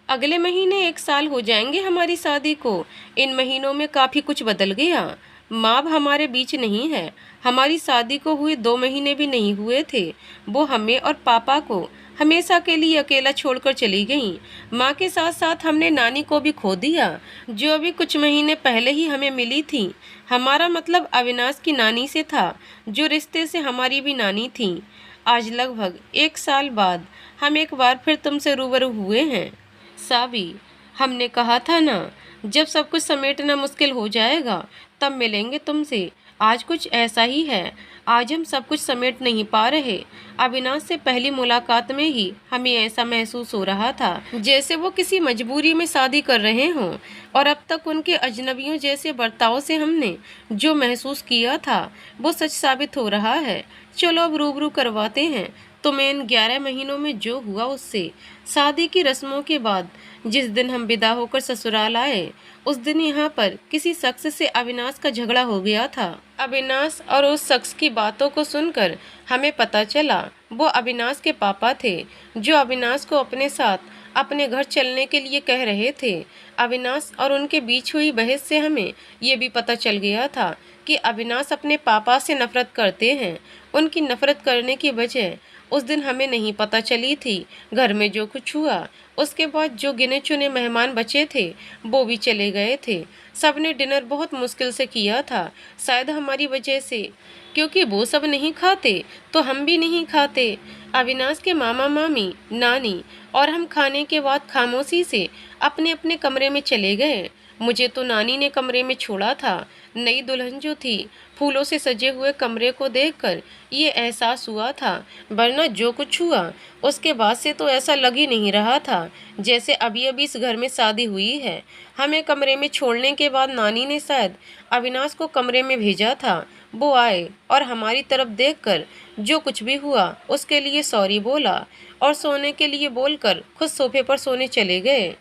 अगले महीने 1 साल हो जाएंगे हमारी शादी को। इन महीनों में काफ़ी कुछ बदल गया। माँ अब हमारे बीच नहीं है। हमारी शादी को हुए 2 महीने भी नहीं हुए थे, वो हमें और पापा को हमेशा के लिए अकेला छोड़कर चली गईं। माँ के साथ साथ हमने नानी को भी खो दिया, जो अभी कुछ महीने पहले ही हमें मिली थी। हमारा मतलब अविनाश की नानी से था, जो रिश्ते से हमारी भी नानी थी। आज लगभग 1 साल बाद हम एक बार फिर तुमसे रूबरू हुए हैं। साबी, हमने कहा था ना, जब सब कुछ समेटना मुश्किल हो जाएगा तब मिलेंगे तुमसे। आज कुछ ऐसा ही है। आज हम सब कुछ समेट नहीं पा रहे। अविनाश से पहली मुलाकात में ही हमें ऐसा महसूस हो रहा था जैसे वो किसी मजबूरी में शादी कर रहे हों, और अब तक उनके अजनबियों जैसे बर्ताव से हमने जो महसूस किया था वो सच साबित हो रहा है। चलो अब रूबरू करवाते हैं तुम्हें इन 11 महीनों में जो हुआ उससे। शादी की रस्मों के बाद जिस दिन हम विदा होकर ससुराल आए, उस दिन यहाँ पर किसी शख्स से अविनाश का झगड़ा हो गया था। अविनाश और उस शख्स की बातों को सुनकर हमें पता चला वो अविनाश के पापा थे, जो अविनाश को अपने साथ अपने घर चलने के लिए कह रहे थे। अविनाश और उनके बीच हुई बहस से हमें ये भी पता चल गया था कि अविनाश अपने पापा से नफरत करते हैं। उनकी नफरत करने की वजह उस दिन हमें नहीं पता चली थी। घर में जो कुछ हुआ उसके बाद जो गिने चुने मेहमान बचे थे वो भी चले गए थे। सबने डिनर बहुत मुश्किल से किया था, शायद हमारी वजह से, क्योंकि वो सब नहीं खाते तो हम भी नहीं खाते। अविनाश के मामा मामी, नानी और हम खाने के बाद खामोशी से अपने अपने कमरे में चले गए। मुझे तो नानी ने कमरे में छोड़ा था। नई दुल्हन जो थी, फूलों से सजे हुए कमरे को देखकर ये एहसास हुआ था, वरना जो कुछ हुआ उसके बाद से तो ऐसा लग ही नहीं रहा था जैसे अभी अभी इस घर में शादी हुई है। हमें कमरे में छोड़ने के बाद नानी ने शायद अविनाश को कमरे में भेजा था। वो आए और हमारी तरफ देखकर जो कुछ भी हुआ उसके लिए सॉरी बोला और सोने के लिए बोलकर खुद सोफे पर सोने चले गए।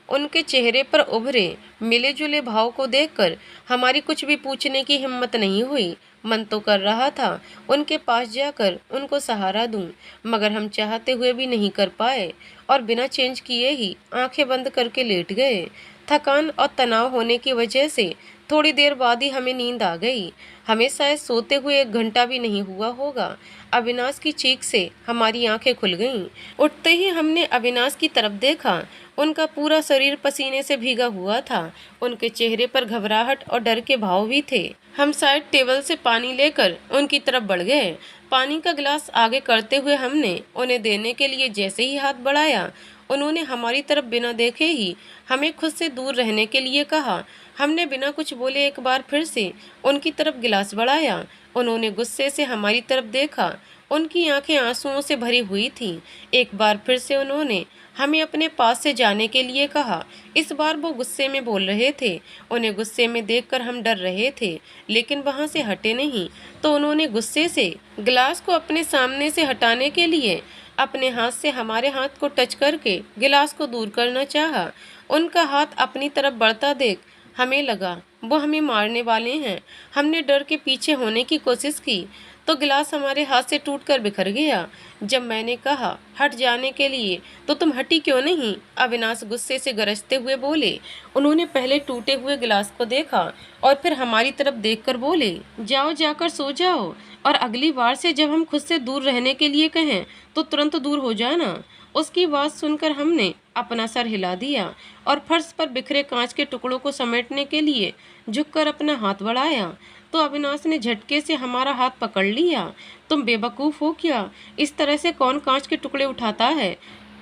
उनके चेहरे पर उभरे मिले जुले भाव को देखकर हमारी कुछ भी पूछने की हिम्मत नहीं हुई। मन तो कर रहा था उनके पास जाकर उनको सहारा दूं, मगर हम चाहते हुए भी नहीं कर पाए और बिना चेंज किए ही आंखें बंद करके लेट गए। थकान और तनाव होने की वजह से थोड़ी देर बाद ही हमें नींद आ गई। हमें शायद सोते हुए 1 घंटा भी नहीं हुआ होगा। अविनाश की चीख से हमारी आंखें खुल गईं। उठते ही हमने अविनाश की तरफ देखा। उनका पूरा शरीर पसीने से भीगा हुआ था। उनके चेहरे पर घबराहट और डर के भाव भी थे। हम शायद टेबल से पानी लेकर उनकी तरफ बढ़ गए। पानी का गिलास आगे करते हुए हमने उन्हें देने के लिए जैसे ही हाथ बढ़ाया, उन्होंने हमारी तरफ बिना देखे ही हमें खुद से दूर रहने के लिए कहा। हमने बिना कुछ बोले एक बार फिर से उनकी तरफ गिलास बढ़ाया। उन्होंने गुस्से से हमारी तरफ देखा। उनकी आंखें आंसुओं से भरी हुई थीं। एक बार फिर से उन्होंने हमें अपने पास से जाने के लिए कहा। इस बार वो गुस्से में बोल रहे थे। उन्हें गुस्से में देखकर हम डर रहे थे, लेकिन वहाँ से हटे नहीं। तो उन्होंने गुस्से से गिलास को अपने सामने से हटाने के लिए अपने हाथ से हमारे हाथ को टच करके गिलास को दूर करना चाहा। उनका हाथ अपनी तरफ बढ़ता देख हमें लगा वो हमें मारने वाले हैं। हमने डर के पीछे होने की कोशिश की तो गिलास हमारे हाथ से टूटकर बिखर गया। जब मैंने कहा हट जाने के लिए तो तुम हटी क्यों नहीं, अविनाश गुस्से से गरजते हुए बोले। उन्होंने पहले टूटे हुए गिलास को देखा और फिर हमारी तरफ देखकर बोले, जाओ जाकर सो जाओ, और अगली बार से जब हम खुद से दूर रहने के लिए कहें तो तुरंत दूर हो जाना। उसकी बात सुनकर हमने अपना सर हिला दिया और फर्श पर बिखरे कांच के टुकड़ों को समेटने के लिए झुककर अपना हाथ बढ़ाया तो अविनाश ने झटके से हमारा हाथ पकड़ लिया। तुम बेवकूफ़ हो क्या? इस तरह से कौन कांच के टुकड़े उठाता है?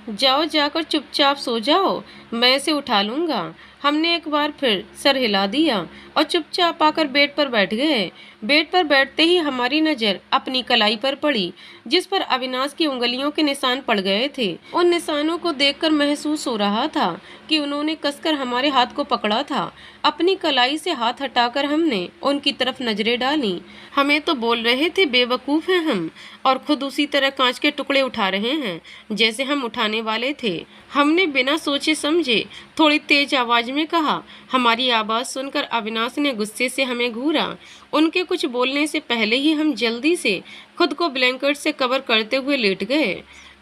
जाओ जाकर चुपचाप सो जाओ, मैं इसे उठा लूँगा। हमने एक बार फिर सर हिला दिया और चुपचाप आकर बेड पर बैठ गए। बेड पर बैठते ही हमारी नज़र अपनी कलाई पर पड़ी, जिस पर अविनाश की उंगलियों के निशान पड़ गए थे। उन निशानों को देखकर महसूस हो रहा था कि उन्होंने कसकर हमारे हाथ को पकड़ा था। अपनी कलाई से हाथ हटाकर हमने उनकी तरफ नजरें डाली। हमें तो बोल रहे थे बेवकूफ़ हैं हम, और खुद उसी तरह कांच के टुकड़े उठा रहे हैं जैसे हम उठाने वाले थे। हमने बिना सोचे समझे थोड़ी तेज आवाज में कहा। हमारी आवाज़ सुनकर अविनाश ने गुस्से से हमें घूरा। उनके कुछ बोलने से पहले ही हम जल्दी से खुद को ब्लैंकेट से कवर करते हुए लेट गए।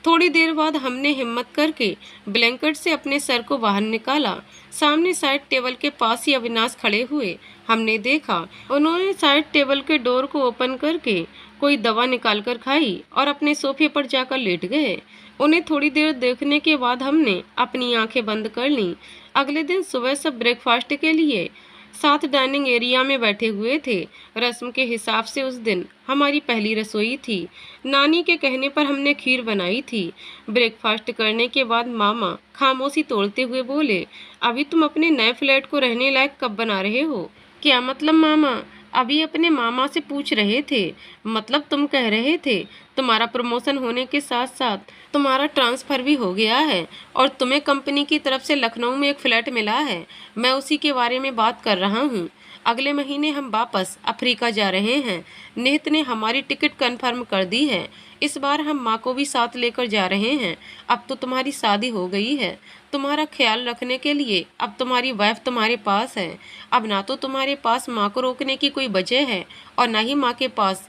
थोड़ी देर बाद हमने हिम्मत करके ब्लैंकेट से अपने सर को बाहर निकाला। सामने साइड टेबल के पास ही अविनाश खड़े हुए। हमने देखा उन्होंने साइड टेबल के डोर को ओपन करके कोई दवा निकाल कर खाई और अपने सोफे पर जाकर लेट गए। उन्हें थोड़ी देर देखने के बाद हमने अपनी आंखें बंद कर लीं। अगले दिन सुबह सब ब्रेकफास्ट के लिए साथ डाइनिंग एरिया में बैठे हुए थे। रस्म के हिसाब से उस दिन हमारी पहली रसोई थी। नानी के कहने पर हमने खीर बनाई थी। ब्रेकफास्ट करने के बाद मामा खामोशी तोड़ते हुए बोले, अभी तुम अपने नए फ्लैट को रहने लायक कब बना रहे हो? क्या मतलब मामा? अभी अपने मामा से पूछ रहे थे। मतलब तुम कह रहे थे तुम्हारा प्रमोशन होने के साथ साथ तुम्हारा ट्रांसफ़र भी हो गया है और तुम्हें कंपनी की तरफ से लखनऊ में एक फ्लैट मिला है। मैं उसी के बारे में बात कर रहा हूँ। अगले महीने हम वापस अफ्रीका जा रहे हैं। निहित ने हमारी टिकट कंफर्म कर दी है। इस बार हम माँ को भी साथ लेकर जा रहे हैं। अब तो तुम्हारी शादी हो गई है। तुम्हारा ख्याल रखने के लिए अब तुम्हारी वाइफ तुम्हारे पास है। अब ना तो तुम्हारे पास माँ को रोकने की कोई वजह है और ना ही माँ के पास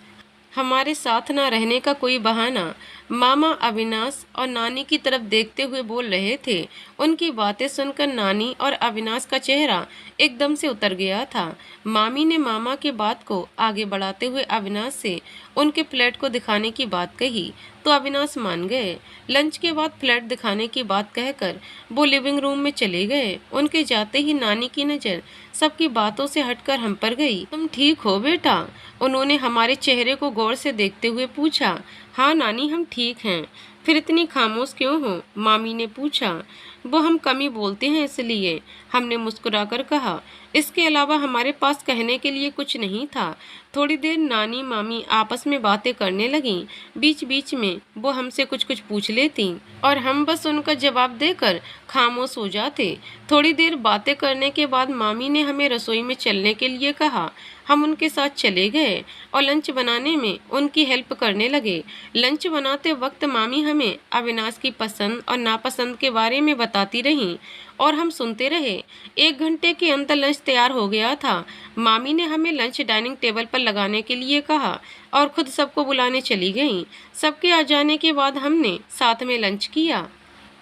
हमारे साथ ना रहने का कोई बहाना। मामा अविनाश और नानी की तरफ देखते हुए बोल रहे थे। उनकी बातें सुनकर नानी और अविनाश का चेहरा एकदम से उतर गया था। मामी ने मामा के बात को आगे बढ़ाते हुए अविनाश से उनके फ्लैट को दिखाने की बात कही तो अविनाश मान गए। लंच के बाद फ्लैट दिखाने की बात कहकर वो लिविंग रूम में चले गए। उनके जाते ही नानी की नज़र सबकी बातों से हटकर हम पर गई। तुम ठीक हो बेटा? उन्होंने हमारे चेहरे को गौर से देखते हुए पूछा। हाँ नानी, हम ठीक हैं। फिर इतनी खामोश क्यों हो? मामी ने पूछा। वो हम कम ही बोलते हैं इसलिए, हमने मुस्कुराकर कहा। इसके अलावा हमारे पास कहने के लिए कुछ नहीं था। थोड़ी देर नानी मामी आपस में बातें करने लगीं। बीच बीच में वो हमसे कुछ कुछ पूछ लेती और हम बस उनका जवाब देकर खामोश हो जाते। थोड़ी देर बातें करने के बाद मामी ने हमें रसोई में चलने के लिए कहा। हम उनके साथ चले गए और लंच बनाने में उनकी हेल्प करने लगे। लंच बनाते वक्त मामी हमें अविनाश की पसंद और नापसंद के बारे में बताती रहीं और हम सुनते रहे। 1 घंटे के अंदर लंच तैयार हो गया था। मामी ने हमें लंच डाइनिंग टेबल पर लगाने के लिए कहा और खुद सबको बुलाने चली गईं। सबके आ जाने के बाद हमने साथ में लंच किया।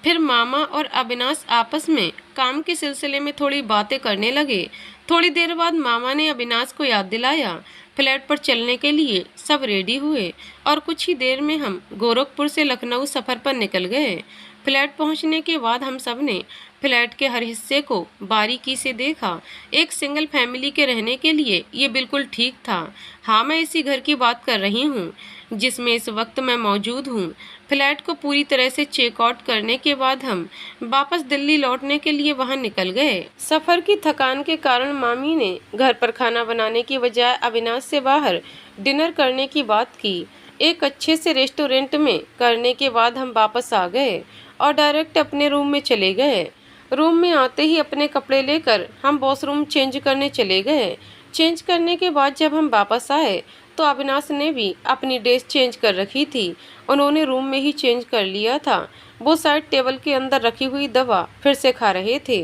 फिर मामा और अविनाश आपस में काम के सिलसिले में थोड़ी बातें करने लगे। थोड़ी देर बाद मामा ने अविनाश को याद दिलाया। फ्लैट पर चलने के लिए सब रेडी हुए और कुछ ही देर में हम गोरखपुर से लखनऊ सफ़र पर निकल गए। फ्लैट पहुंचने के बाद हम सब ने फ्लैट के हर हिस्से को बारीकी से देखा। एक सिंगल फैमिली के रहने के लिए ये बिल्कुल ठीक था। हाँ, मैं इसी घर की बात कर रही हूँ जिसमें इस वक्त मैं मौजूद हूँ। फ्लैट को पूरी तरह से चेकआउट करने के बाद हम वापस दिल्ली लौटने के लिए वहाँ निकल गए। सफ़र की थकान के कारण मामी ने घर पर खाना बनाने की बजाय अविनाश से बाहर डिनर करने की बात की। एक अच्छे से रेस्टोरेंट में करने के बाद हम वापस आ गए और डायरेक्ट अपने रूम में चले गए। रूम में आते ही अपने कपड़े लेकर हम वॉशरूम चेंज करने चले गए। चेंज करने के बाद जब हम वापस आए तो अविनाश ने भी अपनी ड्रेस चेंज कर रखी थी। उन्होंने रूम में ही चेंज कर लिया था। वो साइड टेबल के अंदर रखी हुई दवा फिर से खा रहे थे।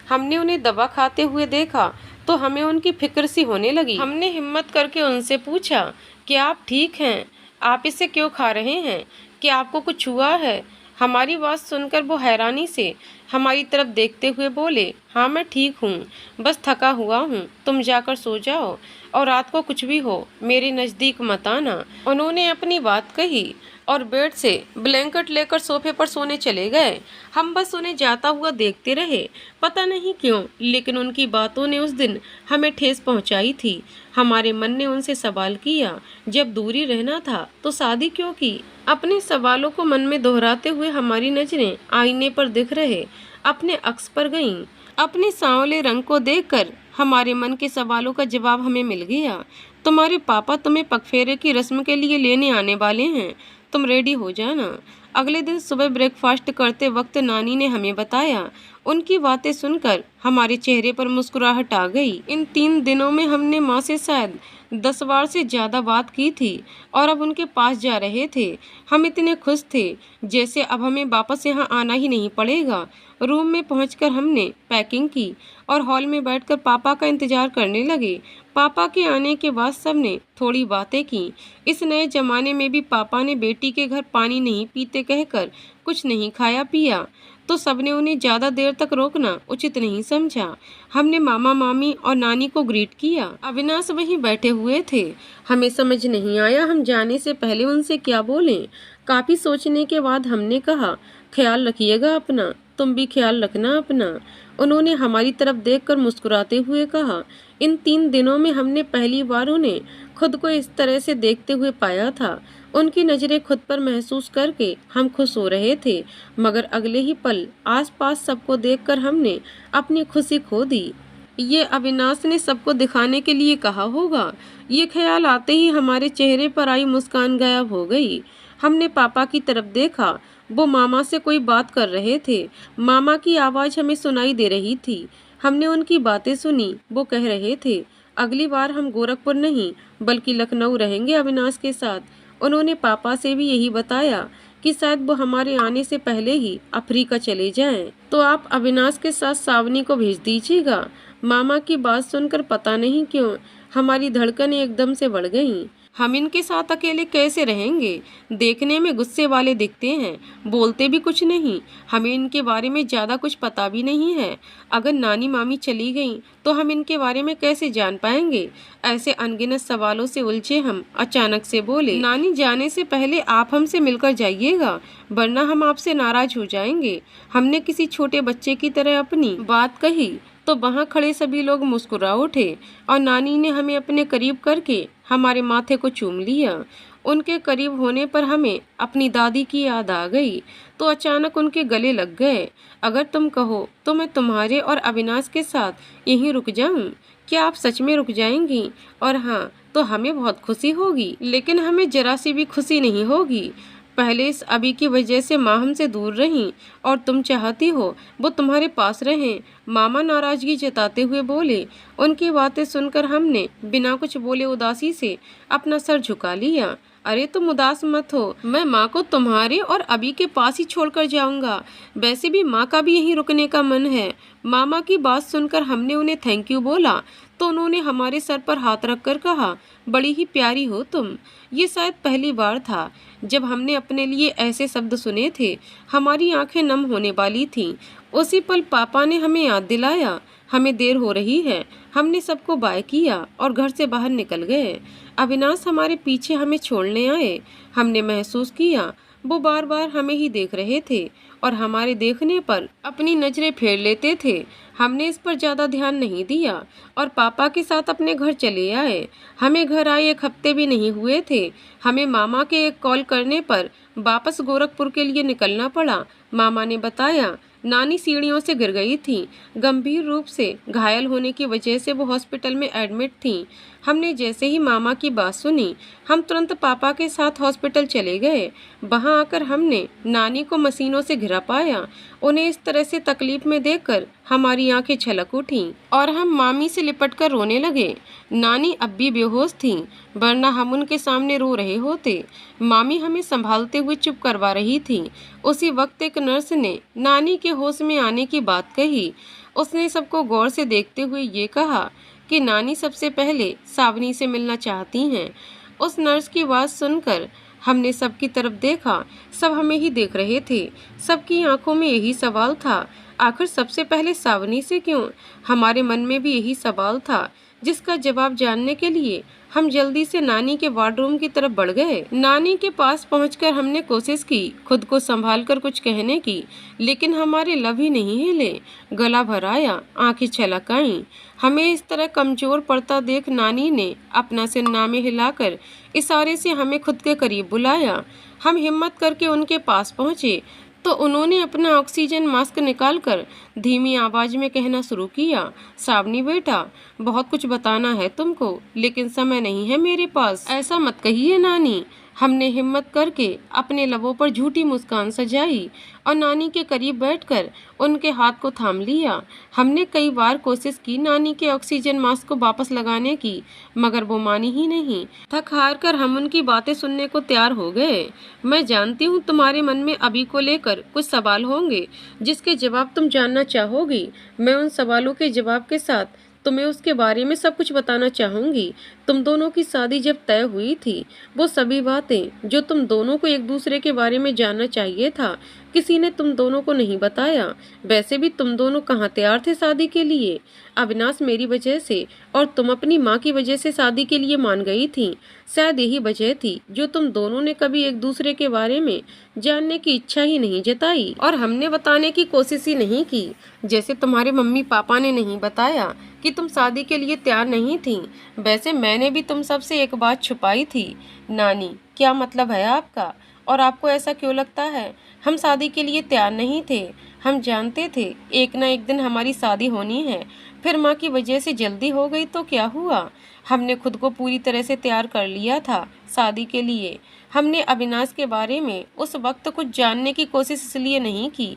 हमने उन्हें दवा खाते हुए देखा तो हमें उनकी फिक्र सी होने लगी। हमने हिम्मत करके उनसे पूछा, क्या आप ठीक हैं? आप इसे क्यों खा रहे हैं? क्या आपको कुछ हुआ है? हमारी बात सुनकर वो हैरानी से हमारी तरफ देखते हुए बोले, हाँ मैं ठीक हूँ, बस थका हुआ हूँ। तुम जाकर सो जाओ और रात को कुछ भी हो मेरे नज़दीक मत आना। उन्होंने अपनी बात कही और बेड से ब्लैंकेट लेकर सोफे पर सोने चले गए। हम बस उन्हें जाता हुआ देखते रहे। पता नहीं क्यों, लेकिन उनकी बातों ने उस दिन हमें ठेस पहुंचाई थी। हमारे मन ने उनसे सवाल किया, जब दूरी रहना था तो शादी क्यों की? अपने सवालों को मन में दोहराते हुए हमारी नजरें आईने पर दिख रहे अपने अक्स पर गईं। अपने सांवले रंग को देखकर हमारे मन के सवालों का जवाब हमें मिल गया। तुम्हारे पापा तुम्हें पगफेरे की रस्म के लिए लेने आने वाले हैं, तुम रेडी हो जाना। अगले दिन सुबह ब्रेकफास्ट करते वक्त नानी ने हमें बताया। उनकी बातें सुनकर हमारे चेहरे पर मुस्कुराहट आ गई। इन 3 दिनों में हमने माँ से शायद 10 बार से ज़्यादा बात की थी और अब उनके पास जा रहे थे। हम इतने खुश थे जैसे अब हमें वापस यहाँ आना ही नहीं पड़ेगा। रूम में पहुंचकर हमने पैकिंग की और हॉल में बैठकर पापा का इंतजार करने लगे। पापा के आने के बाद सबने थोड़ी बातें की। इस नए जमाने में भी पापा ने बेटी के घर पानी नहीं पीते कहकर कुछ नहीं खाया पिया, तो सबने उन्हें ज़्यादा देर तक रोकना उचित नहीं समझा। हमने मामा मामी और नानी को ग्रीट किया। अविनाश वहीं बैठे हुए थे। हमें समझ नहीं आया हम जाने से पहले उनसे क्या बोलें। काफ़ी सोचने के बाद हमने कहा, ख्याल रखिएगा अपना, तुम भी ख्याल रखना अपना। उन्होंने हमारी तरफ देखकर मुस्कुराते हुए कहा। इन 3 दिनों में हमने पहली बार उन्हें खुद को इस तरह से देखते हुए पाया था। उनकी नज़रें खुद पर महसूस करके हम खुश हो रहे थे, मगर अगले ही पल आसपास सबको देखकर हमने अपनी खुशी खो दी। ये अविनाश ने सबको दिखाने के लिए कहा होगा। ये ख्याल आते ही हमारे चेहरे पर आई मुस्कान गायब हो गई। हमने पापा की तरफ देखा। वो मामा से कोई बात कर रहे थे। मामा की आवाज़ हमें सुनाई दे रही थी। हमने उनकी बातें सुनी। वो कह रहे थे, अगली बार हम गोरखपुर नहीं बल्कि लखनऊ रहेंगे अविनाश के साथ। उन्होंने पापा से भी यही बताया कि शायद वो हमारे आने से पहले ही अफ्रीका चले जाएं। तो आप अविनाश के साथ सावनी को भेज दीजिएगा। मामा की बात सुनकर पता नहीं क्यों हमारी धड़कनें एकदम से बढ़ गईं। हम इनके साथ अकेले कैसे रहेंगे? देखने में गुस्से वाले दिखते हैं, बोलते भी कुछ नहीं। हमें इनके बारे में ज़्यादा कुछ पता भी नहीं है। अगर नानी मामी चली गईं तो हम इनके बारे में कैसे जान पाएंगे? ऐसे अनगिनत सवालों से उलझे हम अचानक से बोले, नानी जाने से पहले आप हमसे मिलकर जाइएगा, वरना हम आपसे नाराज हो जाएंगे। हमने किसी छोटे बच्चे की तरह अपनी बात कही तो वहाँ खड़े सभी लोग मुस्कुरा उठे और नानी ने हमें अपने करीब करके हमारे माथे को चूम लिया। उनके करीब होने पर हमें अपनी दादी की याद आ गई, तो अचानक उनके गले लग गए। अगर तुम कहो तो मैं तुम्हारे और अविनाश के साथ यहीं रुक जाऊं। क्या आप सच में रुक जाएंगी? और हाँ, तो हमें बहुत खुशी होगी, लेकिन हमें जरा सी भी खुशी नहीं होगी। पहले इस अभी की वजह से माँ हमसे दूर रहीं और तुम चाहती हो वो तुम्हारे पास रहें। मामा नाराजगी जताते हुए बोले। उनकी बातें सुनकर हमने बिना कुछ बोले उदासी से अपना सर झुका लिया। अरे तुम उदास मत हो, मैं माँ को तुम्हारे और अभी के पास ही छोड़कर जाऊंगा। वैसे भी माँ का भी यहीं रुकने का मन है। मामा की बात सुनकर हमने उन्हें थैंक यू बोला तो उन्होंने हमारे सर पर हाथ रखकर कहा, बड़ी ही प्यारी हो तुम। ये शायद पहली बार था जब हमने अपने लिए ऐसे शब्द सुने थे। हमारी आंखें नम होने वाली थीं। उसी पल पापा ने हमें याद दिलाया, हमें देर हो रही है। हमने सबको बाय किया और घर से बाहर निकल गए। अविनाश हमारे पीछे हमें छोड़ने आए। हमने महसूस किया वो बार बार हमें ही देख रहे थे और हमारे देखने पर अपनी नजरें फेर लेते थे। हमने इस पर ज़्यादा ध्यान नहीं दिया और पापा के साथ अपने घर चले आए। हमें घर आए 1 हफ्ते भी नहीं हुए थे। हमें मामा के एक कॉल करने पर वापस गोरखपुर के लिए निकलना पड़ा। मामा ने बताया नानी सीढ़ियों से गिर गई थी। गंभीर रूप से घायल होने की वजह से वो हॉस्पिटल में एडमिट थी। हमने जैसे ही मामा की बात सुनी हम तुरंत पापा के साथ हॉस्पिटल चले गए। वहां आकर हमने नानी को मशीनों से घिरा पाया। उन्हें इस तरह से तकलीफ में देखकर हमारी आंखें छलक उठीं और हम मामी से लिपटकर रोने लगे। नानी अब भी बेहोश थीं, वरना हम उनके सामने रो रहे होते। मामी हमें संभालते हुए चुप करवा रही थी। उसी वक्त एक नर्स ने नानी के होश में आने की बात कही। उसने सबको गौर से देखते हुए ये कहा कि नानी सबसे पहले सावनी से मिलना चाहती हैं। उस नर्स की बात सुनकर हमने सबकी तरफ देखा। सब हमें ही देख रहे थे। सबकी आंखों में यही सवाल था, आखिर सबसे पहले सावनी से क्यों? हमारे मन में भी यही सवाल था, जिसका जवाब जानने के लिए हम जल्दी से नानी के वार्डरूम की तरफ बढ़ गए। नानी के पास पहुंचकर हमने कोशिश की खुद को संभालकर कुछ कहने की, लेकिन हमारे लब ही नहीं हिले। गला भर आया, आंखें छलक आईं। हमें इस तरह कमजोर पड़ता देख नानी ने अपना सिर नामे हिलाकर इशारे से हमें खुद के करीब बुलाया। हम हिम्मत करके उनके पास पहुंचे तो उन्होंने अपना ऑक्सीजन मास्क निकालकर धीमी आवाज में कहना शुरू किया, सावनी बेटा, बहुत कुछ बताना है तुमको, लेकिन समय नहीं है मेरे पास। ऐसा मत कहिए नानी, हमने हिम्मत करके अपने लबों पर झूठी मुस्कान सजाई और नानी के करीब बैठकर उनके हाथ को थाम लिया। हमने कई बार कोशिश की नानी के ऑक्सीजन मास्क को वापस लगाने की, मगर वो मानी ही नहीं। थक हार कर हम उनकी बातें सुनने को तैयार हो गए। मैं जानती हूँ तुम्हारे मन में अभी को लेकर कुछ सवाल होंगे जिसके जवाब तुम जानना चाहोगी। मैं उन सवालों के जवाब के साथ तुम्हें उसके बारे में सब कुछ बताना चाहूंगी। तुम दोनों की शादी जब तय हुई थी, वो सभी बातें जो तुम दोनों को एक दूसरे के बारे में जानना चाहिए था, किसी ने तुम दोनों को नहीं बताया। वैसे भी तुम दोनों कहाँ तैयार थे शादी के लिए। अविनाश मेरी वजह से और तुम अपनी माँ की वजह से शादी के लिए मान गई थी। शायद यही वजह थी जो तुम दोनों ने कभी एक दूसरे के बारे में जानने की इच्छा ही नहीं जताई और हमने बताने की कोशिश ही नहीं की। जैसे तुम्हारे मम्मी पापा ने नहीं बताया कि तुम शादी के लिए तैयार नहीं थी, वैसे मैंने भी तुम सबसे एक बात छुपाई थी। नानी, क्या मतलब है आपका? और आपको ऐसा क्यों लगता है हम शादी के लिए तैयार नहीं थे? हम जानते थे एक ना एक दिन हमारी शादी होनी है। फिर माँ की वजह से जल्दी हो गई तो क्या हुआ? हमने खुद को पूरी तरह से तैयार कर लिया था शादी के लिए। हमने अविनाश के बारे में उस वक्त कुछ जानने की कोशिश इसलिए नहीं की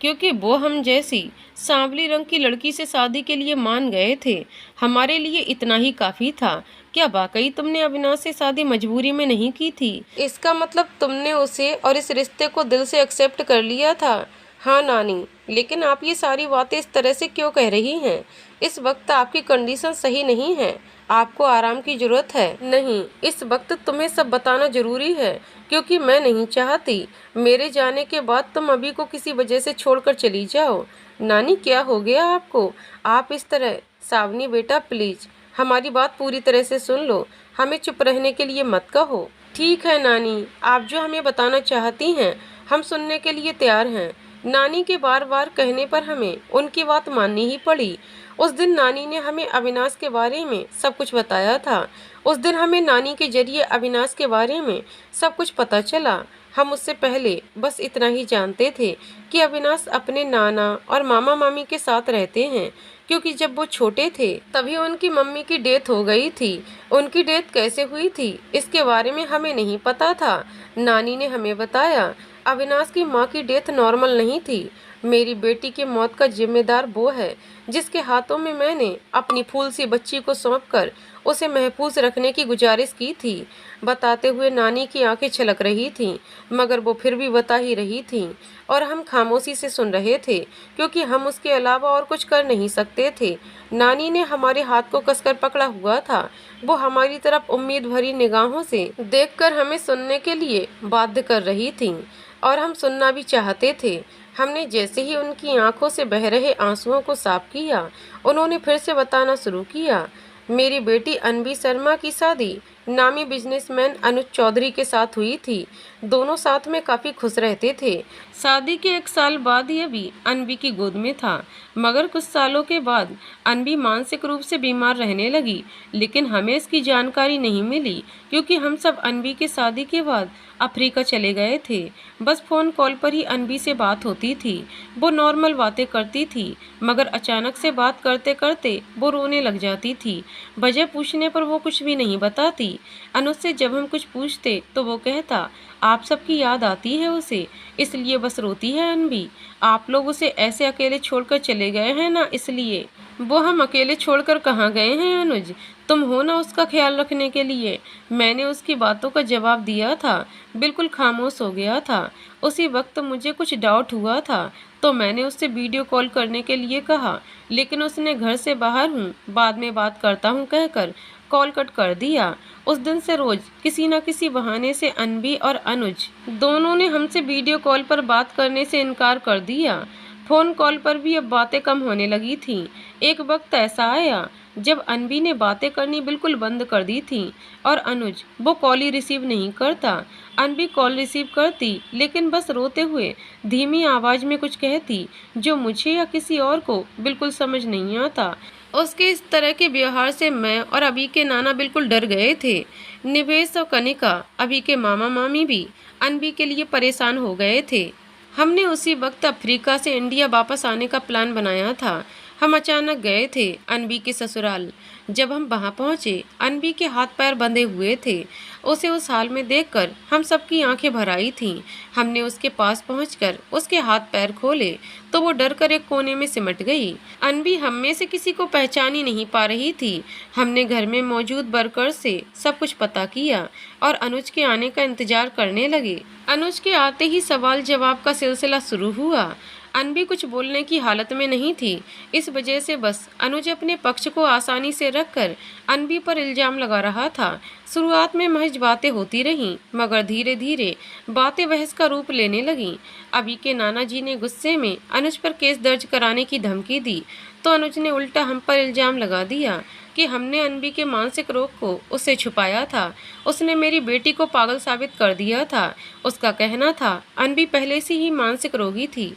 क्योंकि वो हम जैसी सांवली रंग की लड़की से शादी के लिए मान गए थे। हमारे लिए इतना ही काफ़ी था। क्या वाकई तुमने अविनाश से शादी मजबूरी में नहीं की थी? इसका मतलब तुमने उसे और इस रिश्ते को दिल से एक्सेप्ट कर लिया था? हाँ नानी, लेकिन आप ये सारी बातें इस तरह से क्यों कह रही हैं? इस वक्त आपकी कंडीशन सही नहीं है, आपको आराम की जरूरत है। नहीं, इस वक्त तुम्हें सब बताना जरूरी है क्योंकि मैं नहीं चाहती मेरे जाने के बाद तुम अभी को किसी वजह से छोड़कर चली जाओ। नानी, क्या हो गया आपको? आप इस तरह। सावनी बेटा, प्लीज हमारी बात पूरी तरह से सुन लो, हमें चुप रहने के लिए मत कहो। ठीक है नानी, आप जो हमें बताना चाहती हैं हम सुनने के लिए तैयार हैं। नानी के बार बार कहने पर हमें उनकी बात माननी ही पड़ी। उस दिन नानी ने हमें अविनाश के बारे में सब कुछ बताया था। उस दिन हमें नानी के जरिए अविनाश के बारे में सब कुछ पता चला। हम उससे पहले बस इतना ही जानते थे कि अविनाश अपने नाना और मामा मामी के साथ रहते हैं क्योंकि जब वो छोटे थे तभी उनकी मम्मी की डेथ हो गई थी। उनकी डेथ कैसे हुई थी इसके बारे में हमें नहीं पता था। नानी ने हमें बताया अविनाश की माँ की डेथ नॉर्मल नहीं थी। मेरी बेटी की मौत का जिम्मेदार वो है जिसके हाथों में मैंने अपनी फूल सी बच्ची को सौंपकर उसे महफूज रखने की गुजारिश की थी। बताते हुए नानी की आंखें छलक रही थीं, मगर वो फिर भी बता ही रही थीं और हम खामोशी से सुन रहे थे क्योंकि हम उसके अलावा और कुछ कर नहीं सकते थे। नानी ने हमारे हाथ को कसकर पकड़ा हुआ था। वो हमारी तरफ उम्मीद भरी निगाहों से देखकर हमें सुनने के लिए बाध्य कर रही थीं और हम सुनना भी चाहते थे। हमने जैसे ही उनकी आंखों से बह रहे आंसुओं को साफ किया, उन्होंने फिर से बताना शुरू किया। मेरी बेटी अनवी शर्मा की शादी नामी बिजनेसमैन अनुज चौधरी के साथ हुई थी। दोनों साथ में काफ़ी खुश रहते थे। शादी के 1 साल बाद ही अभी अनवी की गोद में था, मगर कुछ सालों के बाद अनवी मानसिक रूप से बीमार रहने लगी, लेकिन हमें इसकी जानकारी नहीं मिली क्योंकि हम सब अनवी की शादी के बाद अफ्रीका चले गए थे। बस फ़ोन कॉल पर ही अनवी से बात होती थी। वो नॉर्मल बातें करती थी, मगर अचानक से बात करते करते वो रोने लग जाती थी। वजह पूछने पर वो कुछ भी नहीं बताती। अनुज से जब हम कुछ पूछते तो वो कहता आप सबकी याद आती है उसे, इसलिए बस रोती है अनवी। आप लोग उसे ऐसे अकेले छोड़कर चले गए हैं ना, इसलिए। वो हम अकेले छोड़कर कहाँ गए हैं अनुज? तुम हो ना उसका ख्याल रखने के लिए। मैंने उसकी बातों का जवाब दिया था, बिल्कुल खामोश हो गया था। उसी वक्त मुझे कुछ डाउट हुआ था तो मैंने उससे वीडियो कॉल करने के लिए कहा, लेकिन उसने घर से बाहर हूँ, बाद में बात करता हूँ कहकर कॉल कट कर दिया। उस दिन से रोज किसी न किसी बहाने से अनवी और अनुज दोनों ने हमसे वीडियो कॉल पर बात करने से इनकार कर दिया। फ़ोन कॉल पर भी अब बातें कम होने लगी थीं। एक वक्त ऐसा आया जब अनवी ने बातें करनी बिल्कुल बंद कर दी थी और अनुज वो कॉल ही रिसीव नहीं करता। अनवी कॉल रिसीव करती लेकिन बस रोते हुए धीमी आवाज़ में कुछ कहती जो मुझे या किसी और को बिल्कुल समझ नहीं आता। उसके इस तरह के व्यवहार से मैं और अभी के नाना बिल्कुल डर गए थे। निवेश और कनिका, अभी के मामा मामी भी अनवी के लिए परेशान हो गए थे। हमने उसी वक्त अफ्रीका से इंडिया वापस आने का प्लान बनाया था। हम अचानक गए थे अनवी के ससुराल। जब हम वहां पहुंचे, अनवी के हाथ पैर बंधे हुए थे। उसे उस हाल में देखकर हम सबकी आंखें भर आई थीं। हमने उसके पास पहुंचकर उसके हाथ पैर खोले तो वो डर कर एक कोने में सिमट गई। अनबी हम में से किसी को पहचान ही नहीं पा रही थी। हमने घर में मौजूद वर्कर से सब कुछ पता किया और अनुज के आने का इंतजार करने लगे। अनुज के आते ही सवाल जवाब का सिलसिला शुरू हुआ। अनबी कुछ बोलने की हालत में नहीं थी। इस वजह से बस अनुज अपने पक्ष को आसानी से रखकर अनबी पर इल्जाम लगा रहा था। शुरुआत में महज बातें होती रहीं, मगर धीरे धीरे बातें बहस का रूप लेने लगीं। अभी के नाना जी ने गुस्से में अनुज पर केस दर्ज कराने की धमकी दी तो अनुज ने उल्टा हम पर इल्जाम लगा दिया कि हमने अनबी के मानसिक रोग को उससे छुपाया था। उसने मेरी बेटी को पागल साबित कर दिया था। उसका कहना था अनबी पहले से ही मानसिक रोगी थी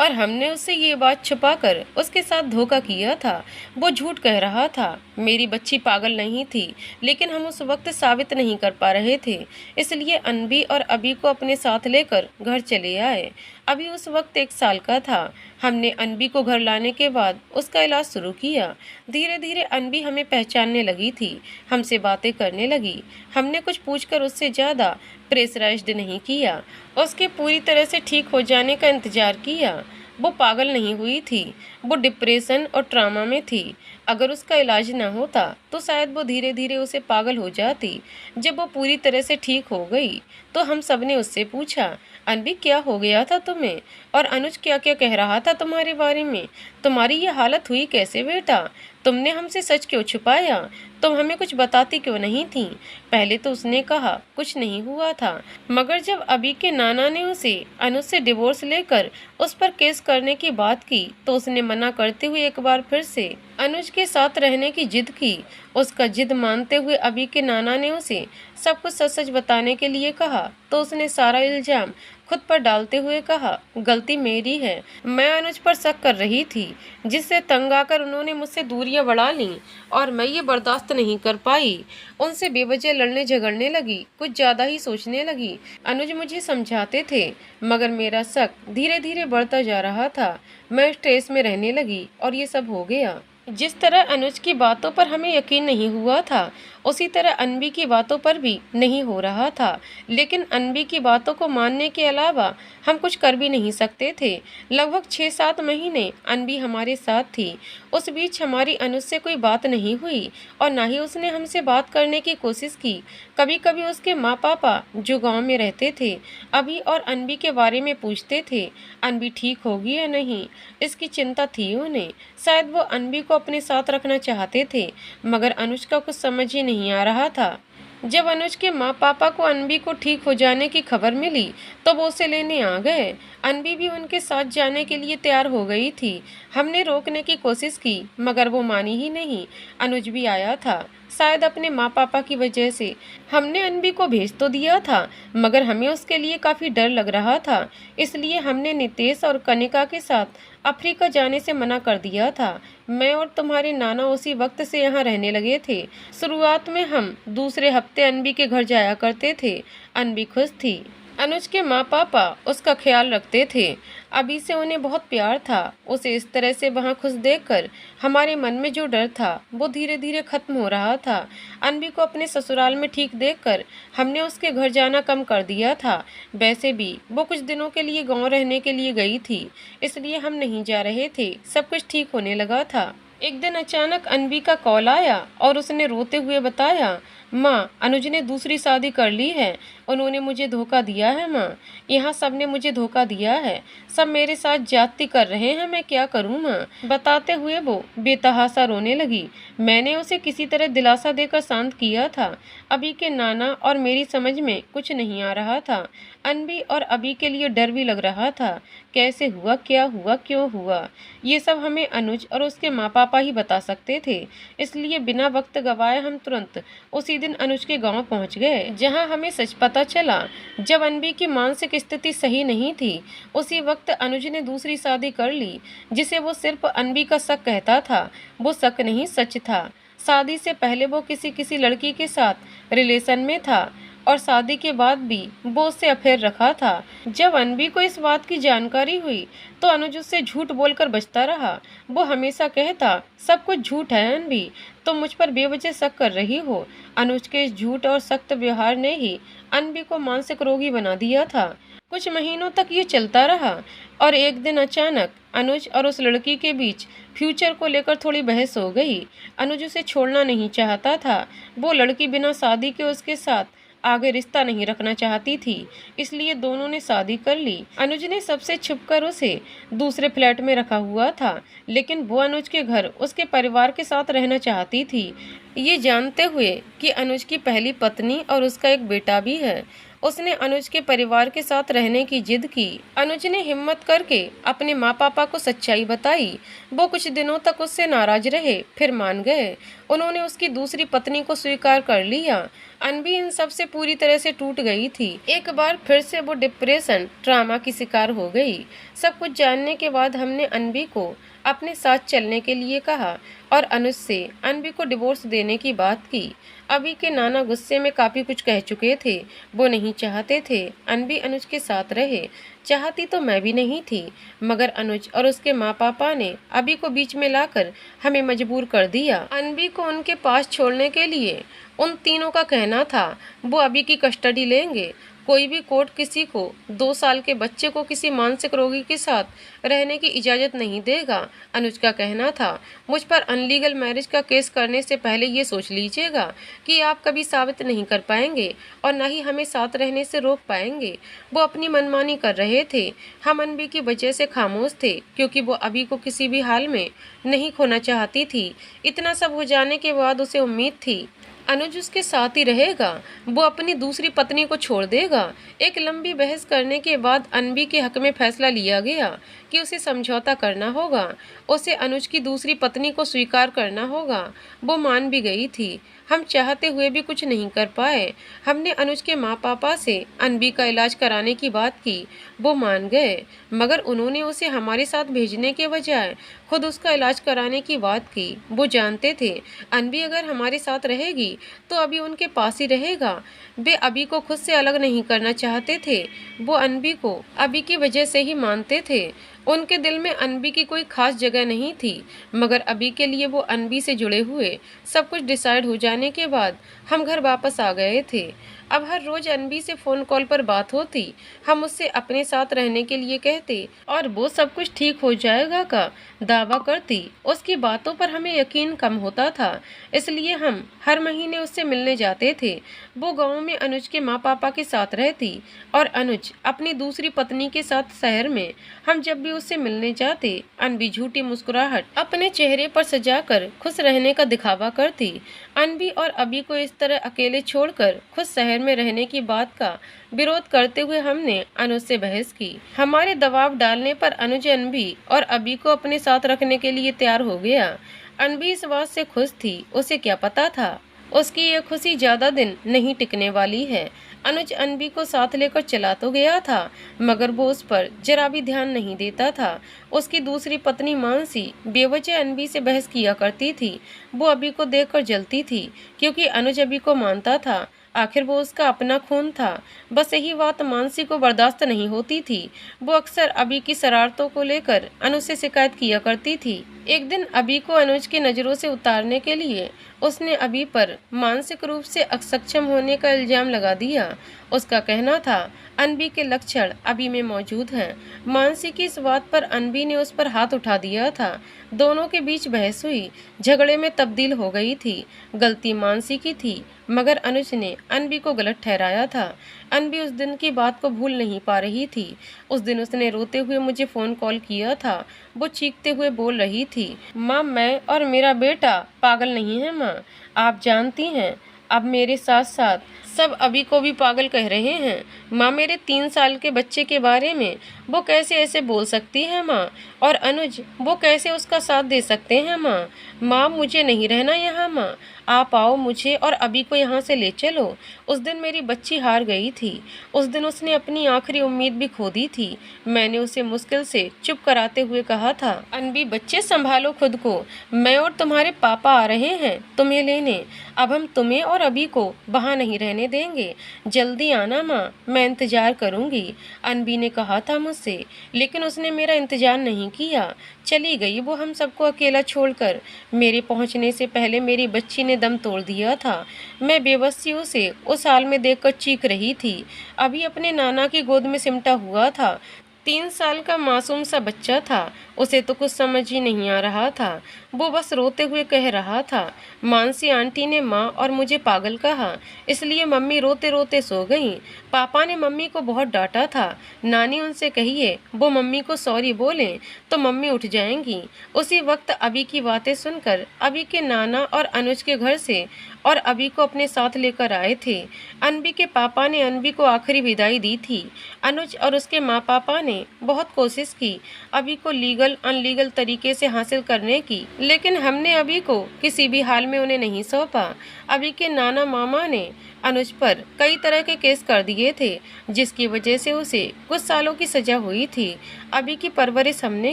और हमने उससे ये बात छुपाकर उसके साथ धोखा किया था। वो झूठ कह रहा था। मेरी बच्ची पागल नहीं थी, लेकिन हम उस वक्त साबित नहीं कर पा रहे थे। इसलिए अनबी और अबी को अपने साथ लेकर घर चले आए। अभी उस वक्त 1 साल का था। हमने अनबी को घर लाने के बाद उसका इलाज शुरू किया। धीरे धीरे अनबी हमें पहचानने लगी थी, हमसे बातें करने लगी। हमने कुछ पूछकर उससे ज़्यादा प्रेशराइज्ड नहीं किया, उसके पूरी तरह से ठीक हो जाने का इंतजार किया। वो पागल नहीं हुई थी, वो डिप्रेशन और ट्रामा में थी। अगर उसका इलाज न होता तो शायद वो धीरे धीरे उसे पागल हो जाती। जब वो पूरी तरह से ठीक हो गई तो हम सब ने उससे पूछा, अनबी क्या हो गया था तुम्हें, और अनुज क्या क्या कह रहा था तुम्हारे बारे में? तुम्हारी ये हालत हुई कैसे बेटा? तुमने हमसे सच क्यों छुपाया? तुम हमें कुछ बताती क्यों नहीं थी? पहले तो उसने कहा कुछ नहीं हुआ था, मगर जब अभी के नाना ने उसे अनुज से डिवोर्स लेकर उस पर केस करने की बात की तो उसने मना करते हुए एक बार फिर से अनुज के साथ रहने की जिद की। उसका जिद मानते हुए अभी के नाना ने उसे सब कुछ सच सच बताने के लिए कहा तो उसने सारा इल्जाम खुद पर डालते हुए कहा, गलती मेरी है, मैं अनुज पर शक कर रही थी, जिससे तंग आकर उन्होंने मुझसे दूरियां बढ़ा लीं और मैं ये बर्दाश्त नहीं कर पाई। उनसे बेवजह लड़ने झगड़ने लगी, कुछ ज़्यादा ही सोचने लगी। अनुज मुझे समझाते थे, मगर मेरा शक धीरे धीरे बढ़ता जा रहा था। मैं स्ट्रेस में रहने लगी और ये सब हो गया। जिस तरह अनुज की बातों पर हमें यकीन नहीं हुआ था, उसी तरह अनबी की बातों पर भी नहीं हो रहा था। लेकिन अनबी की बातों को मानने के अलावा हम कुछ कर भी नहीं सकते थे। लगभग 6-7 महीने अनबी हमारे साथ थी। उस बीच हमारी अनुज से कोई बात नहीं हुई और ना ही उसने हमसे बात करने की कोशिश की। कभी कभी उसके माँ पापा जो गांव में रहते थे अभी और अनबी के बारे में पूछते थे, अनबी ठीक होगी या नहीं, इसकी चिंता थी उन्हें। शायद वो अनबी को अपने साथ रखना चाहते थे, मगर अनुज का कुछ समझ ही नहीं आ रहा था। जब अनुज के माँ पापा को अनबी को ठीक हो जाने की खबर मिली तो वो उसे लेने आ गए। अनबी भी उनके साथ जाने के लिए तैयार हो गई थी। हमने रोकने की कोशिश की, मगर वो मानी ही नहीं। अनुज भी आया था, शायद अपने माँ पापा की वजह से। हमने अनबी को भेज तो दिया था, मगर हमें उसके लिए काफ़ी डर लग रहा था। इसलिए हमने नितेश और कनिका के साथ अफ्रीका जाने से मना कर दिया था। मैं और तुम्हारे नाना उसी वक्त से यहाँ रहने लगे थे। शुरुआत में हम दूसरे हफ्ते अनबी के घर जाया करते थे। अनबी खुश थी। अनुज के माँ पापा उसका ख्याल रखते थे। अभी से उन्हें बहुत प्यार था। उसे इस तरह से वहाँ खुश देखकर हमारे मन में जो डर था वो धीरे धीरे खत्म हो रहा था। अनबी को अपने ससुराल में ठीक देखकर हमने उसके घर जाना कम कर दिया था। वैसे भी वो कुछ दिनों के लिए गांव रहने के लिए गई थी, इसलिए हम नहीं जा रहे थे। सब कुछ ठीक होने लगा था। एक दिन अचानक अनबी का कॉल आया और उसने रोते हुए बताया, माँ, अनुज ने दूसरी शादी कर ली है। उन्होंने मुझे धोखा दिया है माँ। यहाँ सब ने मुझे धोखा दिया है। सब मेरे साथ ज्यादती कर रहे हैं। मैं क्या करूँ माँ? बताते हुए वो बेतहासा रोने लगी। मैंने उसे किसी तरह दिलासा देकर शांत किया था। अभी के नाना और मेरी समझ में कुछ नहीं आ रहा था। अनबी और अभी के लिए डर भी लग रहा था। कैसे हुआ, क्या हुआ, क्यों हुआ, ये सब हमें अनुज और उसके माँ पापा ही बता सकते थे। इसलिए बिना वक्त गवाए हम तुरंत उसी दिन अनुज के गांव पहुंच गए, जहां हमें सच पता चला। जब अनबी की मानसिक स्थिति सही नहीं थी, उसी वक्त अनुज ने दूसरी शादी कर ली, जिसे वो सिर्फ अनबी का शक कहता था। वो शक नहीं, सच था। शादी से पहले वो किसी लड़की के साथ रिलेशन में था। और शादी के बाद भी वो उससे अफेयर रखा था। जब अनबी को इस बात की जानकारी हुई तो अनुज उससे झूठ बोलकर बचता रहा। वो हमेशा कहता, सब कुछ झूठ है अनबी, तुम मुझ पर बेवजह शक कर रही हो। अनुज के इस झूठ और सख्त व्यवहार ने ही अनबी को मानसिक रोगी बना दिया था। कुछ महीनों तक ये चलता रहा और एक दिन अचानक अनुज और उस लड़की के बीच फ्यूचर को लेकर थोड़ी बहस हो गई। अनुज उसे छोड़ना नहीं चाहता था। वो लड़की बिना शादी के उसके साथ आगे रिश्ता नहीं रखना चाहती थी, इसलिए दोनों ने शादी कर ली। अनुज ने सबसे छुपकर उसे दूसरे फ्लैट में रखा हुआ था, लेकिन वो अनुज के घर उसके परिवार के साथ रहना चाहती थी, ये जानते हुए कि अनुज की पहली पत्नी और उसका एक बेटा भी है। उसने अनुज के परिवार के साथ रहने की जिद की। अनुज ने हिम्मत करके अपने माँ पापा को सच्चाई बताई। वो कुछ दिनों तक उससे नाराज रहे, फिर मान गए। उन्होंने उसकी दूसरी पत्नी को स्वीकार कर लिया। अनबी इन सब से पूरी तरह से टूट गई थी। एक बार फिर से वो डिप्रेशन ट्रामा की शिकार हो गई। सब कुछ जानने के बाद हमने अनबी को अपने साथ चलने के लिए कहा और अनुज से अनबी को डिवोर्स देने की बात की। अभी के नाना गुस्से में काफ़ी कुछ कह चुके थे। वो नहीं चाहते थे अनबी अनुज के साथ रहे। चाहती तो मैं भी नहीं थी, मगर अनुज और उसके माँ पापा ने अभी को बीच में लाकर हमें मजबूर कर दिया। अनबी को उनके पास छोड़ने के लिए उन तीनों का कहना था वो अभी की कस्टडी लेंगे। कोई भी कोर्ट किसी को 2 साल के बच्चे को किसी मानसिक रोगी के साथ रहने की इजाज़त नहीं देगा। अनुज का कहना था, मुझ पर अनलीगल मैरिज का केस करने से पहले ये सोच लीजिएगा कि आप कभी साबित नहीं कर पाएंगे और न ही हमें साथ रहने से रोक पाएंगे। वो अपनी मनमानी कर रहे थे। हम अनबी की वजह से खामोश थे, क्योंकि वो अभी को किसी भी हाल में नहीं खोना चाहती थी। इतना सब हो जाने के बाद उसे उम्मीद थी अनुज उसके साथ ही रहेगा, वो अपनी दूसरी पत्नी को छोड़ देगा। एक लंबी बहस करने के बाद अनबी के हक में फैसला लिया गया कि उसे समझौता करना होगा, उसे अनुज की दूसरी पत्नी को स्वीकार करना होगा। वो मान भी गई थी। हम चाहते हुए भी कुछ नहीं कर पाए। हमने अनुज के माँ पापा से अनबी का इलाज कराने की बात की। वो मान गए, मगर उन्होंने उसे हमारे साथ भेजने के बजाय खुद उसका इलाज कराने की बात की। वो जानते थे अनबी अगर हमारे साथ रहेगी तो अभी उनके पास ही रहेगा। वे अभी को खुद से अलग नहीं करना चाहते थे। वो अनबी को अभी की वजह से ही मानते थे। उनके दिल में अनबी की कोई खास जगह नहीं थी, मगर अभी के लिए वो अनबी से जुड़े हुए। सब कुछ डिसाइड हो जाने के बाद हम घर वापस आ गए थे। अब हर रोज अनबी से फ़ोन कॉल पर बात होती। हम उससे अपने साथ रहने के लिए कहते और वो सब कुछ ठीक हो जाएगा का दावा करती। उसकी बातों पर हमें यकीन कम होता था, इसलिए हम हर महीने उससे मिलने जाते थे। वो गांव में अनुज के माँ पापा के साथ रहती और अनुज अपनी दूसरी पत्नी के साथ शहर में। हम जब भी उससे मिलने जाते, अनबी झूठी मुस्कुराहट अपने चेहरे पर सजाकर खुश रहने का दिखावा करती। अनबी और अभी को इस तरह अकेले छोड़कर खुद शहर में रहने की बात का विरोध करते हुए हमने अनुज से बहस की। हमारे दबाव डालने पर अनुज अनबी और अभी को अपने साथ रखने के लिए तैयार हो गया। अनबी इस बात से खुश थी। उसे क्या पता था उसकी ये खुशी ज्यादा दिन नहीं टिकने वाली है। अनुज अनबी को साथ लेकर चला तो गया था, मगर वो उस पर जरा भी ध्यान नहीं देता था। उसकी दूसरी पत्नी मानसी बेवजह अनबी से बहस किया करती थी। वो अभी को देखकर जलती थी, क्योंकि अनुज अभी को मानता था। आखिर वो उसका अपना खून था। बस यही बात मानसी को बर्दाश्त नहीं होती थी। वो अक्सर अभी की शरारतों को लेकर अनुज से शिकायत किया करती थी। एक दिन अभी को अनुज की नज़रों से उतारने के लिए उसने अभी पर मानसिक रूप से अक्षम होने का इल्जाम लगा दिया। उसका कहना था अनबी के लक्षण अभी में मौजूद हैं। मानसी की इस बात पर अनबी ने उस पर हाथ उठा दिया था। दोनों के बीच बहस हुई, झगड़े में तब्दील हो गई थी। गलती मानसी की थी, मगर अनुज ने अनबी को गलत ठहराया था। अनबी उस दिन की बात को भूल नहीं पा रही थी। उस दिन उसने रोते हुए मुझे फ़ोन कॉल किया था। वो चीखते हुए बोल रही थी, माँ मैं और मेरा बेटा पागल नहीं है माँ। आप जानती हैं अब मेरे साथ साथ सब अभी को भी पागल कह रहे हैं। माँ मेरे 3 साल के बच्चे के बारे में वो कैसे ऐसे बोल सकती है माँ, और अनुज वो कैसे उसका साथ दे सकते हैं माँ। माँ मुझे नहीं रहना यहाँ माँ, आप आओ मुझे और अभी को यहाँ से ले चलो। उस दिन मेरी बच्ची हार गई थी। उस दिन उसने अपनी आखिरी उम्मीद भी खो दी थी। मैंने उसे मुश्किल से चुप कराते हुए कहा था, अनबी बच्चे संभालो खुद को, मैं और तुम्हारे पापा आ रहे हैं तुम्हें लेने। अब हम तुम्हें और अभी को वहाँ नहीं रहने आने देंगे। जल्दी आना माँ, मैं इंतज़ार करूँगी, अनबी ने कहा था मुझसे, लेकिन उसने मेरा इंतज़ार नहीं किया। चली गई वो हम सबको अकेला छोड़कर। मेरे पहुँचने से पहले मेरी बच्ची ने दम तोड़ दिया था। मैं बेबसी उसे उस हाल में देखकर चीख रही थी। अभी अपने नाना की गोद में सिमटा हुआ था। 3 साल का मासूम सा बच्चा था। उसे तो कुछ समझ ही नहीं आ रहा था। वो बस रोते हुए कह रहा था, मानसी आंटी ने माँ और मुझे पागल कहा, इसलिए मम्मी रोते रोते सो गईं। पापा ने मम्मी को बहुत डांटा था। नानी उनसे कहिए वो मम्मी को सॉरी बोलें तो मम्मी उठ जाएंगी। उसी वक्त अभी की बातें सुनकर अभी के नाना और अनुज के घर से और अभी को अपने साथ लेकर आए थे। अनबी के पापा ने अनबी को आखिरी विदाई दी थी। अनुज और उसके माँ पापा ने बहुत कोशिश की अभी को लीगल अनलीगल तरीके से हासिल करने की, लेकिन हमने अभी को किसी भी हाल में उन्हें नहीं सौंपा। अभी के नाना मामा ने अनुज पर कई तरह के केस कर दिए थे, जिसकी वजह से उसे कुछ सालों की सजा हुई थी। अभी की परवरिश हमने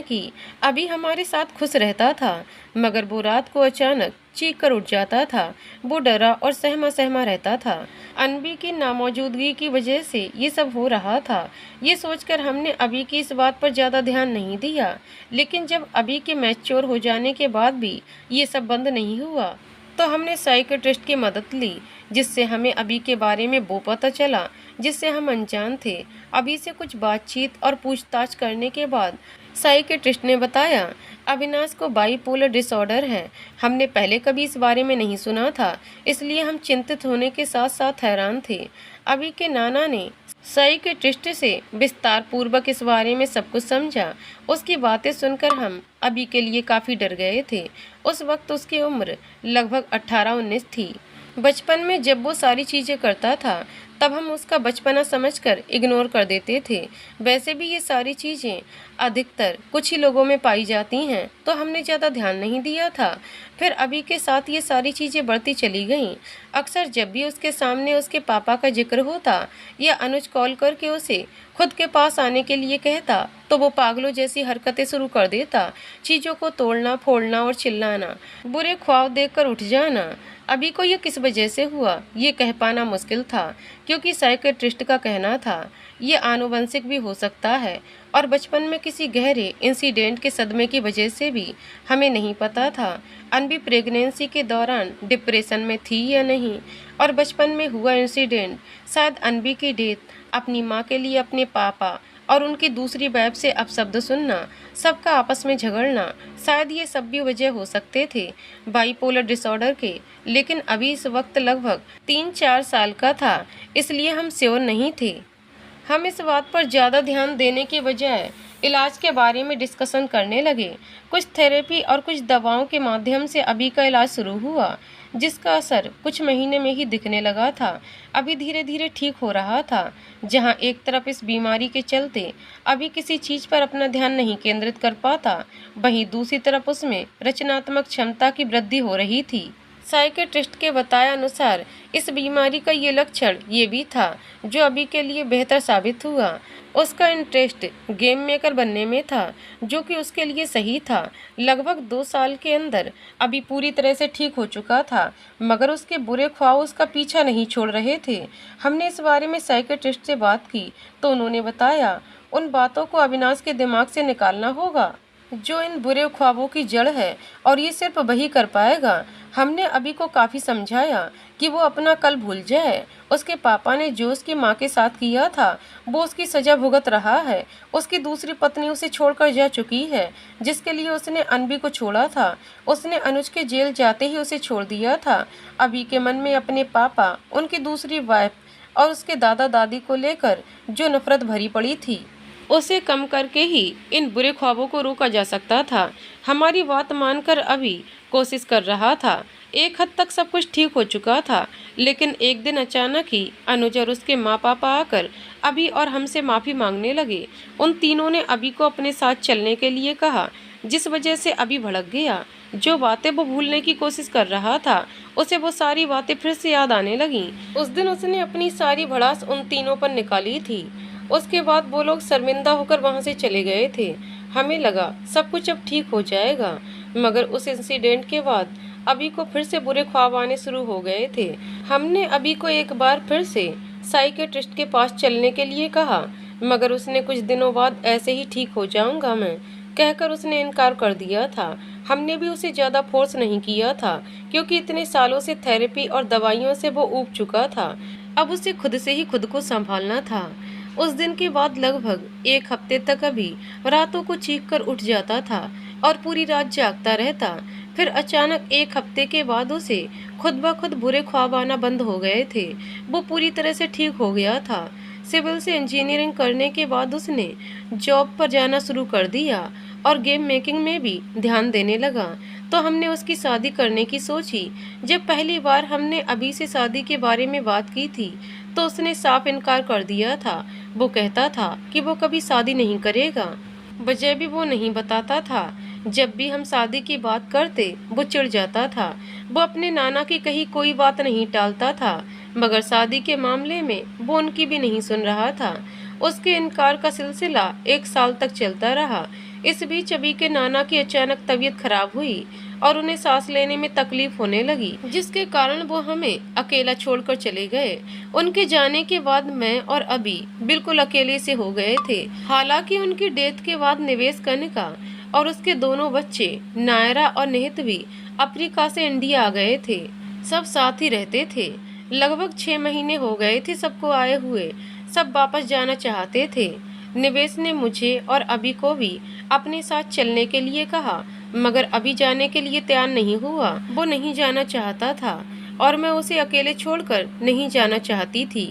की। अभी हमारे साथ खुश रहता था, मगर वो रात को अचानक चीख कर उठ जाता था। वो डरा और सहमा सहमा रहता था। अनबी की नामौजूदगी की वजह से ये सब हो रहा था। ये सोचकर हमने अभी की इस बात पर ज़्यादा ध्यान नहीं दिया, लेकिन जब अभी के मैच्योर हो जाने के बाद भी ये सब बंद नहीं हुआ तो हमने साइकियाट्रिस्ट की मदद ली, जिससे हमें अभी के बारे में वो पता चला जिससे हम अनजान थे। अभी से कुछ बातचीत और पूछताछ करने के बाद साइकियाट्रिस्ट ने बताया अविनाश को बाइपोलर डिसऑर्डर है। हमने पहले कभी इस बारे में नहीं सुना था, इसलिए हम चिंतित होने के साथ साथ हैरान थे। अभी के नाना ने साइकियाट्रिस्ट से विस्तार पूर्वक इस बारे में सब कुछ समझा। उसकी बातें सुनकर हम अभी के लिए काफ़ी डर गए थे। उस वक्त उसकी उम्र लगभग 18-19 थी। बचपन में जब वो सारी चीज़ें करता था तब हम उसका बचपना समझकर इग्नोर कर देते थे। वैसे भी ये सारी चीज़ें अधिकतर कुछ ही लोगों में पाई जाती हैं, तो हमने ज़्यादा ध्यान नहीं दिया था। फिर अभी के साथ ये सारी चीज़ें बढ़ती चली गईं। अक्सर जब भी उसके सामने उसके पापा का जिक्र होता या अनुज कॉल करके उसे खुद के पास आने के लिए कहता तो वो पागलों जैसी हरकतें शुरू कर देता। चीज़ों को तोड़ना फोड़ना और चिल्लाना, बुरे ख्वाब देखकर उठ जाना। अभी को ये किस वजह से हुआ ये कह पाना मुश्किल था, क्योंकि साइकियाट्रिस्ट का कहना था ये आनुवंशिक भी हो सकता है और बचपन में किसी गहरे इंसिडेंट के सदमे की वजह से भी। हमें नहीं पता था अनबी प्रेगनेंसी के दौरान डिप्रेशन में थी या नहीं, और बचपन में हुआ इंसिडेंट शायद अनबी की डेथ, अपनी माँ के लिए अपने पापा और उनकी दूसरी वाइफ से अपशब्द सुनना, सबका आपस में झगड़ना, शायद ये सब भी वजह हो सकते थे बाइपोलर डिसऑर्डर के। लेकिन अभी इस वक्त लगभग 3-4 साल का था, इसलिए हम श्योर नहीं थे। हम इस बात पर ज़्यादा ध्यान देने के बजाय इलाज के बारे में डिस्कशन करने लगे। कुछ थेरेपी और कुछ दवाओं के माध्यम से अभी का इलाज शुरू हुआ, जिसका असर कुछ महीने में ही दिखने लगा था। अभी धीरे धीरे ठीक हो रहा था। जहां एक तरफ इस बीमारी के चलते अभी किसी चीज़ पर अपना ध्यान नहीं केंद्रित कर पाता, वहीं दूसरी तरफ उसमें रचनात्मक क्षमता की वृद्धि हो रही थी। साइकियाट्रिस्ट के बताया अनुसार इस बीमारी का ये लक्षण ये भी था जो अभी के लिए बेहतर साबित हुआ। उसका इंटरेस्ट गेम मेकर बनने में था, जो कि उसके लिए सही था। लगभग 2 साल के अंदर अभी पूरी तरह से ठीक हो चुका था, मगर उसके बुरे ख्वाब उसका पीछा नहीं छोड़ रहे थे। हमने इस बारे में साइकियाट्रिस्ट से बात की तो उन्होंने बताया उन बातों को अविनाश के दिमाग से निकालना होगा जो इन बुरे ख्वाबों की जड़ है, और ये सिर्फ वही कर पाएगा। हमने अभी को काफ़ी समझाया कि वो अपना कल भूल जाए। उसके पापा ने जो उसकी माँ के साथ किया था वो उसकी सज़ा भुगत रहा है। उसकी दूसरी पत्नी उसे छोड़कर जा चुकी है, जिसके लिए उसने अनबी को छोड़ा था। उसने अनुज के जेल जाते ही उसे छोड़ दिया था। अभी के मन में अपने पापा, उनकी दूसरी वाइफ और उसके दादा दादी को लेकर जो नफरत भरी पड़ी थी, उसे कम करके ही इन बुरे ख्वाबों को रोका जा सकता था। हमारी बात मानकर अभी कोशिश कर रहा था। एक हद तक सब कुछ ठीक हो चुका था, लेकिन एक दिन अचानक ही अनुज और उसके माँ पापा आकर अभी और हमसे माफ़ी मांगने लगे। उन तीनों ने अभी को अपने साथ चलने के लिए कहा, जिस वजह से अभी भड़क गया। जो बातें वो भूलने की कोशिश कर रहा था, उसे वो सारी बातें फिर से याद आने लगीं। उस दिन उसने अपनी सारी भड़ास उन तीनों पर निकाली थी। उसके बाद वो लोग शर्मिंदा होकर वहाँ से चले गए थे। हमें लगा सब कुछ अब ठीक हो जाएगा, मगर उस इंसिडेंट के बाद अभी को फिर से बुरे ख्वाब आने शुरू हो गए थे। हमने अभी को एक बार फिर से साइकियाट्रिस्ट के पास चलने के लिए कहा, मगर उसने कुछ दिनों बाद ऐसे ही ठीक हो जाऊंगा मैं कहकर उसने इनकार कर दिया था। हमने भी उसे ज़्यादा फोर्स नहीं किया था, क्योंकि इतने सालों से थेरेपी और दवाइयों से वो ऊब चुका था। अब उसे खुद से ही खुद को संभालना था। उस दिन के बाद लगभग एक हफ्ते तक अभी रातों को चीख कर उठ जाता था और पूरी रात जागता रहता। फिर अचानक एक हफ्ते के बाद उसे खुद ब खुद बुरे ख्वाब आना बंद हो गए थे। वो पूरी तरह से ठीक हो गया था। सिविल से इंजीनियरिंग करने के बाद उसने जॉब पर जाना शुरू कर दिया और गेम मेकिंग में भी ध्यान देने लगा। तो हमने उसकी शादी करने की सोची। जब पहली बार हमने अभी से शादी के बारे में बात की थी तो उसने साफ इनकार कर दिया था। वो कहता था कि वो कभी शादी नहीं करेगा। वजह भी वो नहीं बताता था। जब भी हम शादी की बात करते वो चिढ़ जाता था। वो अपने नाना की कही कोई बात नहीं टालता था, मगर शादी के मामले में वो उनकी भी नहीं सुन रहा था। उसके इनकार का सिलसिला एक साल तक चलता रहा। इस बीच अभी के नाना की अचानक तबीयत खराब हुई और उन्हें सांस लेने में तकलीफ होने लगी, जिसके कारण वो हमें अकेला छोड़कर चले गए। उनके जाने के बाद मैं और अभी बिल्कुल अकेले से हो गए थे। हालांकि उनकी डेथ के बाद निवेश कनिका और उसके दोनों बच्चे नायरा और निहित भी अफ्रीका से इंडिया आ गए थे। सब साथ ही रहते थे। लगभग 6 महीने हो गए थे सबको आए हुए। सब वापस जाना चाहते थे। निवेश ने मुझे और अभी को भी अपने साथ चलने के लिए कहा, मगर अभी जाने के लिए तैयार नहीं हुआ। वो नहीं जाना चाहता था और मैं उसे अकेले छोड़कर नहीं जाना चाहती थी।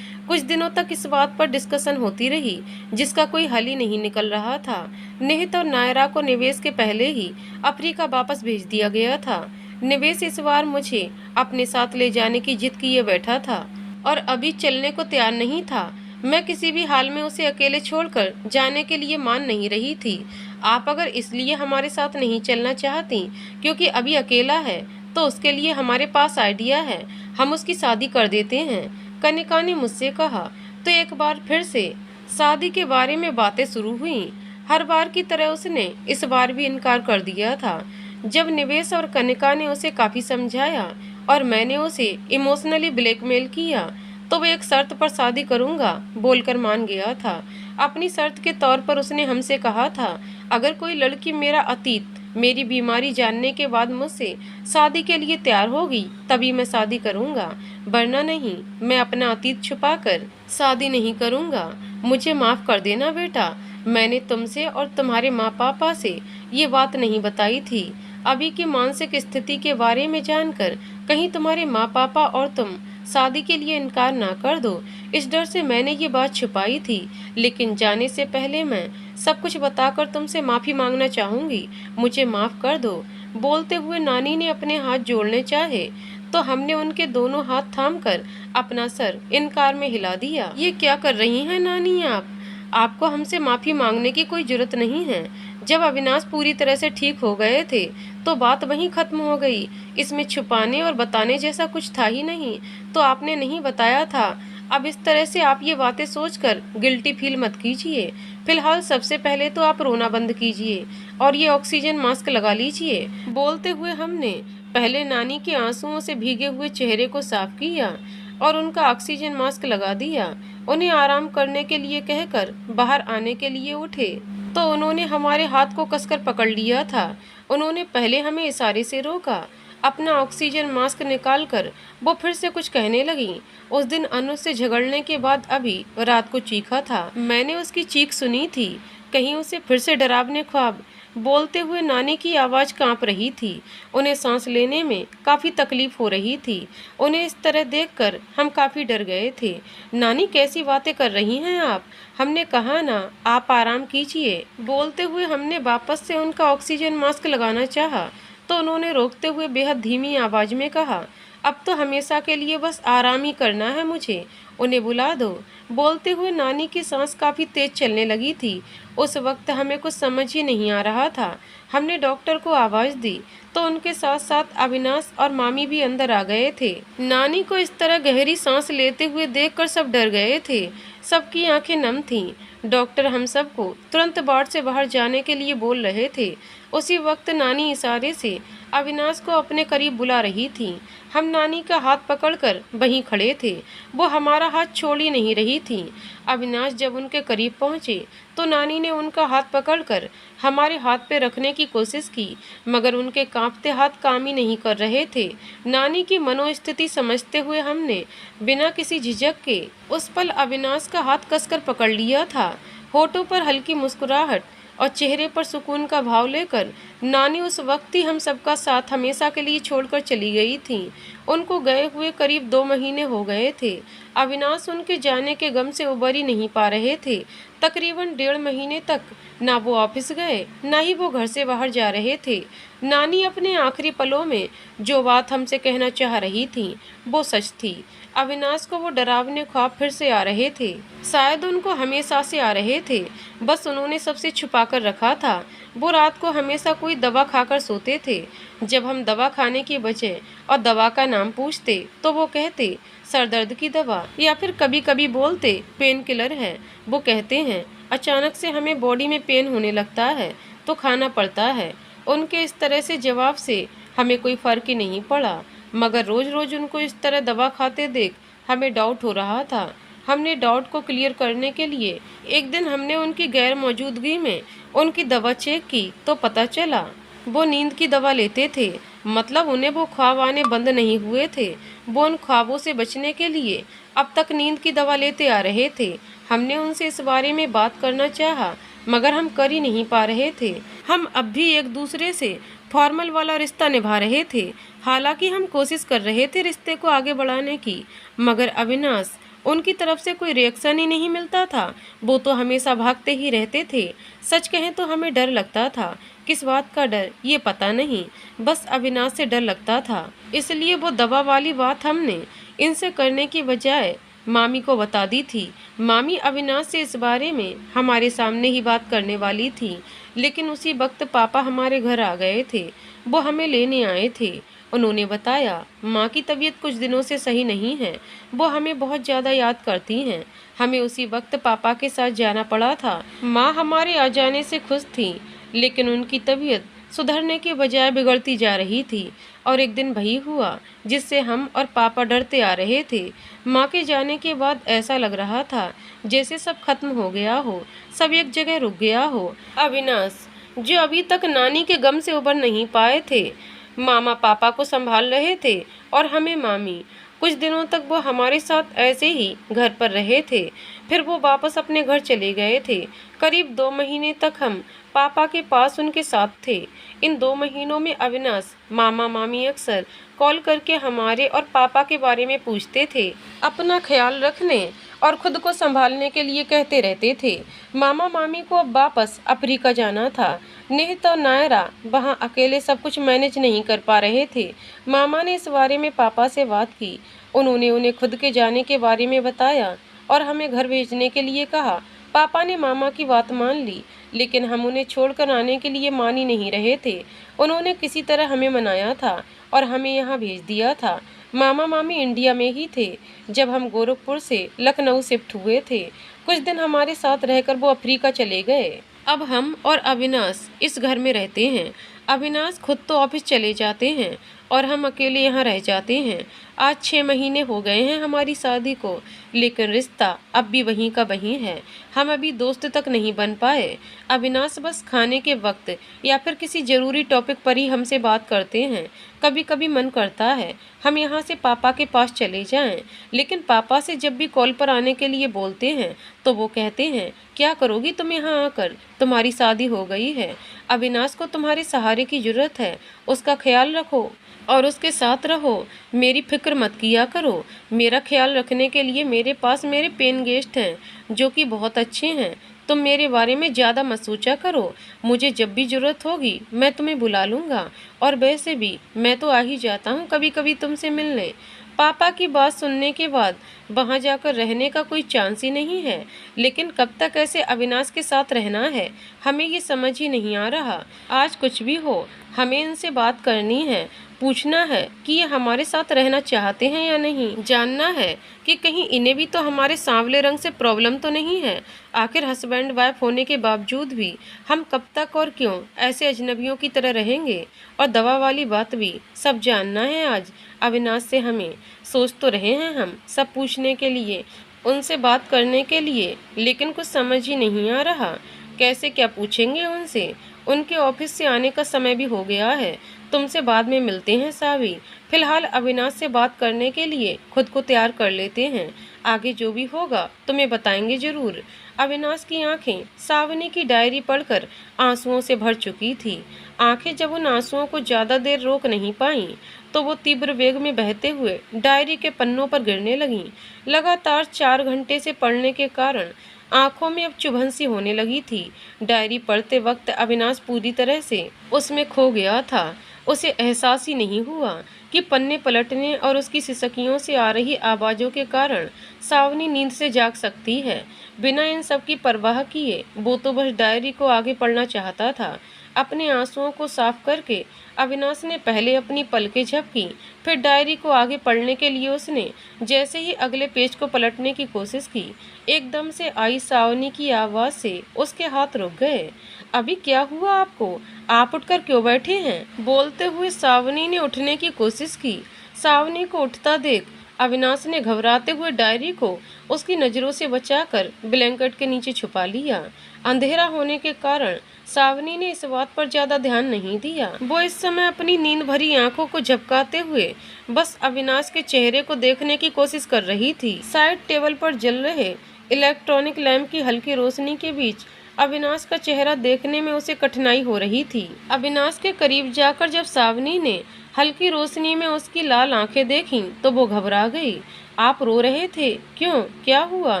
कुछ दिनों तक इस बात पर डिस्कशन होती रही, जिसका कोई हल ही नहीं निकल रहा था। निहित और नायरा को निवेश के पहले ही अफ्रीका वापस भेज दिया गया था। निवेश इस बार मुझे अपने साथ ले जाने की जिद किए बैठा था और अभी चलने को तैयार नहीं था। मैं किसी भी हाल में उसे अकेले छोड़कर जाने के लिए मान नहीं रही थी। आप अगर इसलिए हमारे साथ नहीं चलना चाहती क्योंकि अभी अकेला है, तो उसके लिए हमारे पास आइडिया है, हम उसकी शादी कर देते हैं, कनिका ने मुझसे कहा। तो एक बार फिर से शादी के बारे में बातें शुरू हुई। हर बार की तरह उसने इस बार भी इनकार कर दिया था। जब निवेश और कनिका ने उसे काफ़ी समझाया और मैंने उसे इमोशनली ब्लैकमेल किया, तो वो एक शर्त पर शादी करूंगा बोलकर मान गया था। अपनी शर्त के तौर पर उसने हमसे कहा था, अगर कोई लड़की मेरा अतीत, मेरी बीमारी जानने के बाद मुझसे शादी के लिए तैयार होगी तभी मैं शादी करूंगा, वरना नहीं। मैं अपना अतीत छुपाकर शादी नहीं करूंगा। मुझे माफ़ कर देना बेटा, मैंने तुमसे और तुम्हारे माँ पापा से ये बात नहीं बताई थी। अभी की मानसिक स्थिति के बारे में जानकर कहीं तुम्हारे माँ पापा और तुम शादी के लिए इनकार ना कर दो, इस डर से मैंने ये बात छुपाई थी। लेकिन जाने से पहले मैं सब कुछ बताकर तुमसे माफ़ी मांगना चाहूँगी, मुझे माफ़ कर दो। बोलते हुए नानी ने अपने हाथ जोड़ने चाहे तो हमने उनके दोनों हाथ थामकर अपना सर इनकार में हिला दिया। ये क्या कर रही हैं नानी आप? आपको हमसे माफ़ी मांगने की कोई जरूरत नहीं है। जब अविनाश पूरी तरह से ठीक हो गए थे तो बात वहीं खत्म हो गई। इसमें छुपाने और बताने जैसा कुछ था ही नहीं, तो आपने नहीं बताया था। अब इस तरह से आप ये बातें सोचकर गिल्टी फील मत कीजिए। फिलहाल सबसे पहले तो आप रोना बंद कीजिए और ये ऑक्सीजन मास्क लगा लीजिए। बोलते हुए हमने पहले नानी के आंसुओं से भीगे हुए चेहरे को साफ किया और उनका ऑक्सीजन मास्क लगा दिया। उन्हें आराम करने के लिए कहकर बाहर आने के लिए उठे तो उन्होंने हमारे हाथ को कसकर पकड़ लिया था। उन्होंने पहले हमें इशारे से रोका। अपना ऑक्सीजन मास्क निकालकर वो फिर से कुछ कहने लगी। उस दिन अनुज से झगड़ने के बाद अभी रात को चीखा था। मैंने उसकी चीख सुनी थी। कहीं उसे फिर से डरावने ख्वाब। बोलते हुए नानी की आवाज़ कांप रही थी। उन्हें सांस लेने में काफ़ी तकलीफ हो रही थी। उन्हें इस तरह देखकर हम काफ़ी डर गए थे। नानी कैसी बातें कर रही हैं आप? हमने कहा ना, आप आराम कीजिए। बोलते हुए हमने वापस से उनका ऑक्सीजन मास्क लगाना चाहा तो उन्होंने रोकते हुए बेहद धीमी आवाज़ में कहा, अब तो हमेशा के लिए बस आराम ही करना है मुझे उन्हें बुला दो। बोलते हुए नानी की सांस काफ़ी तेज चलने लगी थी। उस वक्त हमें कुछ समझ ही नहीं आ रहा था। हमने डॉक्टर को आवाज़ दी तो उनके साथ साथ अविनाश और मामी भी अंदर आ गए थे। नानी को इस तरह गहरी सांस लेते हुए देखकर सब डर गए थे। सबकी आंखें नम थीं। डॉक्टर हम सबको तुरंत वार्ड से बाहर जाने के लिए बोल रहे थे। उसी वक्त नानी इशारे से अविनाश को अपने करीब बुला रही थी। हम नानी का हाथ पकड़कर वहीं खड़े थे। वो हमारा हाथ छोड़ ही नहीं रही थी। अविनाश जब उनके करीब पहुंचे तो नानी ने उनका हाथ पकड़कर हमारे हाथ पे रखने की कोशिश की, मगर उनके कांपते हाथ काम ही नहीं कर रहे थे। नानी की मनोस्थिति समझते हुए हमने बिना किसी झिझक के उस पल अविनाश का हाथ कसकर पकड़ लिया था। होठों पर हल्की मुस्कुराहट और चेहरे पर सुकून का भाव लेकर नानी उस वक्त ही हम सबका साथ हमेशा के लिए छोड़कर चली गई थी। उनको गए हुए करीब 2 महीने हो गए थे। अविनाश उनके जाने के गम से उबर ही नहीं पा रहे थे। तकरीबन 1.5 महीने तक ना वो ऑफिस गए, ना ही वो घर से बाहर जा रहे थे। नानी अपने आखिरी पलों में जो बात हमसे कहना चाह रही थी वो सच थी। अविनाश को वो डरावने ख्वाब फिर से आ रहे थे। शायद उनको हमेशा से आ रहे थे, बस उन्होंने सबसे छुपा कर रखा था। वो रात को हमेशा कोई दवा खाकर सोते थे। जब हम दवा खाने की बजाय और दवा का नाम पूछते तो वो कहते सर दर्द की दवा, या फिर कभी कभी बोलते पेन किलर है। वो कहते हैं अचानक से हमें बॉडी में पेन होने लगता है तो खाना पड़ता है। उनके इस तरह से जवाब से हमें कोई फर्क ही नहीं पड़ा, मगर रोज रोज उनको इस तरह दवा खाते देख हमें डाउट हो रहा था। हमने डाउट को क्लियर करने के लिए एक दिन हमने उनकी गैर मौजूदगी में उनकी दवा चेक की तो पता चला वो नींद की दवा लेते थे। मतलब उन्हें वो ख्वाब आने बंद नहीं हुए थे। वो उन ख्वाबों से बचने के लिए अब तक नींद की दवा लेते आ रहे थे। हमने उनसे इस बारे में बात करना चाहा, मगर हम कर ही नहीं पा रहे थे। हम अब भी एक दूसरे से फॉर्मल वाला रिश्ता निभा रहे थे। हालांकि हम कोशिश कर रहे थे रिश्ते को आगे बढ़ाने की, मगर अविनाश उनकी तरफ से कोई रिएक्शन ही नहीं मिलता था। वो तो हमेशा भागते ही रहते थे। सच कहें तो हमें डर लगता था। किस बात का डर ये पता नहीं, बस अविनाश से डर लगता था। इसलिए वो दवा वाली बात हमने इनसे करने की बजाय मामी को बता दी थी। मामी अविनाश से इस बारे में हमारे सामने ही बात करने वाली थी, लेकिन उसी वक्त पापा हमारे घर आ गए थे। वो हमें लेने आए थे। उन्होंने बताया माँ की तबीयत कुछ दिनों से सही नहीं है, वो हमें बहुत ज़्यादा याद करती हैं। हमें उसी वक्त पापा के साथ जाना पड़ा था। माँ हमारे आ जाने से खुश थी, लेकिन उनकी तबीयत सुधरने के बजाय बिगड़ती जा रही थी। और एक दिन वही हुआ जिससे हम और पापा डरते आ रहे थे। माँ के जाने के बाद ऐसा लग रहा था जैसे सब खत्म हो गया हो, सब एक जगह रुक गया हो। अविनाश जो अभी तक नानी के गम से उबर नहीं पाए थे, मामा पापा को संभाल रहे थे और हमें मामी। कुछ दिनों तक वो हमारे साथ ऐसे ही घर पर रहे थे, फिर वो वापस अपने घर चले गए थे। करीब 2 महीने तक हम पापा के पास उनके साथ थे। इन 2 महीनों में अविनाश मामा मामी अक्सर कॉल करके हमारे और पापा के बारे में पूछते थे, अपना ख्याल रखने और खुद को संभालने के लिए कहते रहते थे। मामा मामी को अब वापस अफ्रीका जाना था। निहित और नायरा वहाँ अकेले सब कुछ मैनेज नहीं कर पा रहे थे। मामा ने इस बारे में पापा से बात की। उन्होंने उन्हें खुद के जाने के बारे में बताया और हमें घर भेजने के लिए कहा। पापा ने मामा की बात मान ली, लेकिन हम उन्हें छोड़कर आने के लिए मान ही नहीं रहे थे। उन्होंने किसी तरह हमें मनाया था और हमें यहाँ भेज दिया था। मामा मामी इंडिया में ही थे जब हम गोरखपुर से लखनऊ शिफ्ट हुए थे। कुछ दिन हमारे साथ रहकर वो अफ्रीका चले गए। अब हम और अविनाश इस घर में रहते हैं। अविनाश खुद तो ऑफिस चले जाते हैं और हम अकेले यहाँ रह जाते हैं। आज 6 महीने हो गए हैं हमारी शादी को, लेकिन रिश्ता अब भी वहीं का वहीं है। हम अभी दोस्त तक नहीं बन पाए। अविनाश बस खाने के वक्त या फिर किसी ज़रूरी टॉपिक पर ही हमसे बात करते हैं। कभी कभी मन करता है हम यहाँ से पापा के पास चले जाएं, लेकिन पापा से जब भी कॉल पर आने के लिए बोलते हैं तो वो कहते हैं क्या करोगी तुम यहाँ आकर, तुम्हारी शादी हो गई है। अविनाश को तुम्हारे सहारे की ज़रूरत है, उसका ख्याल रखो और उसके साथ रहो। मेरी फिक्र मत किया करो। मेरा ख्याल रखने के लिए मेरे पास मेरे पेन गेस्ट हैं जो कि बहुत अच्छे हैं। तुम मेरे बारे में ज़्यादा मत सोचा करो। मुझे जब भी ज़रूरत होगी मैं तुम्हें बुला लूँगा, और वैसे भी मैं तो आ ही जाता हूँ कभी कभी तुमसे मिलने। पापा की बात सुनने के बाद वहाँ जाकर रहने का कोई चांस ही नहीं है। लेकिन कब तक ऐसे अविनाश के साथ रहना है, हमें ये समझ ही नहीं आ रहा। आज कुछ भी हो, हमें इनसे बात करनी है, पूछना है कि ये हमारे साथ रहना चाहते हैं या नहीं, जानना है कि कहीं इन्हें भी तो हमारे सांवले रंग से प्रॉब्लम तो नहीं है। आखिर हस्बैंड वाइफ होने के बावजूद भी हम कब तक और क्यों ऐसे अजनबियों की तरह रहेंगे। और दवा वाली बात भी सब जानना है आज अविनाश से हमें। सोच तो रहे हैं हम सब पूछने के लिए, उनसे बात करने के लिए, लेकिन कुछ समझ ही नहीं आ रहा कैसे क्या पूछेंगे उनसे। उनके ऑफिस से आने का समय भी हो गया है। तुमसे बाद में मिलते हैं सावी। फिलहाल अविनाश से बात करने के लिए खुद को तैयार कर लेते हैं। आगे जो भी होगा तुम्हें बताएंगे जरूर। अविनाश की आंखें सावनी की डायरी पढ़कर आंसुओं से भर चुकी थी। आंखें जब उन आंसुओं को ज्यादा देर रोक नहीं पाईं, तो वो तीव्र वेग में बहते हुए डायरी के पन्नों पर गिरने लगीं। लगातार 4 घंटे से पढ़ने के कारण आंखों में अब चुभन सी होने लगी थी। डायरी पढ़ते वक्त अविनाश पूरी तरह से उसमें खो गया था। उसे एहसास ही नहीं हुआ कि पन्ने पलटने और उसकी सिसकियों से आ रही आवाज़ों के कारण सावनी नींद से जाग सकती है। बिना इन सब की परवाह किए वो तो बस डायरी को आगे पढ़ना चाहता था। अपने आंसुओं को साफ करके अविनाश ने पहले अपनी पलकें झपकी, फिर डायरी को आगे पढ़ने के लिए उसने जैसे ही अगले पेज को पलटने की कोशिश की, एकदम से आई सावनी की आवाज़ से उसके हाथ रुक गए। अभी क्या हुआ आपको? आप उठकर क्यों बैठे हैं? बोलते हुए सावनी ने उठने की कोशिश की। सावनी को उठता देख अविनाश ने घबराते हुए डायरी को उसकी नज़रों से बचाकर ब्लैंकेट के नीचे छुपा लिया। अंधेरा होने के कारण सावनी ने इस बात पर ज्यादा ध्यान नहीं दिया। वो इस समय अपनी नींद भरी आंखों को झपकाते हुए बस अविनाश के चेहरे को देखने की कोशिश कर रही थी। साइड टेबल पर जल रहे इलेक्ट्रॉनिक लैंप की हल्की रोशनी के बीच अविनाश का चेहरा देखने में उसे कठिनाई हो रही थी। अविनाश के करीब जाकर जब सावनी ने हल्की रोशनी में उसकी लाल आंखें देखीं, तो वो घबरा गई। आप रो रहे थे? क्यों, क्या हुआ?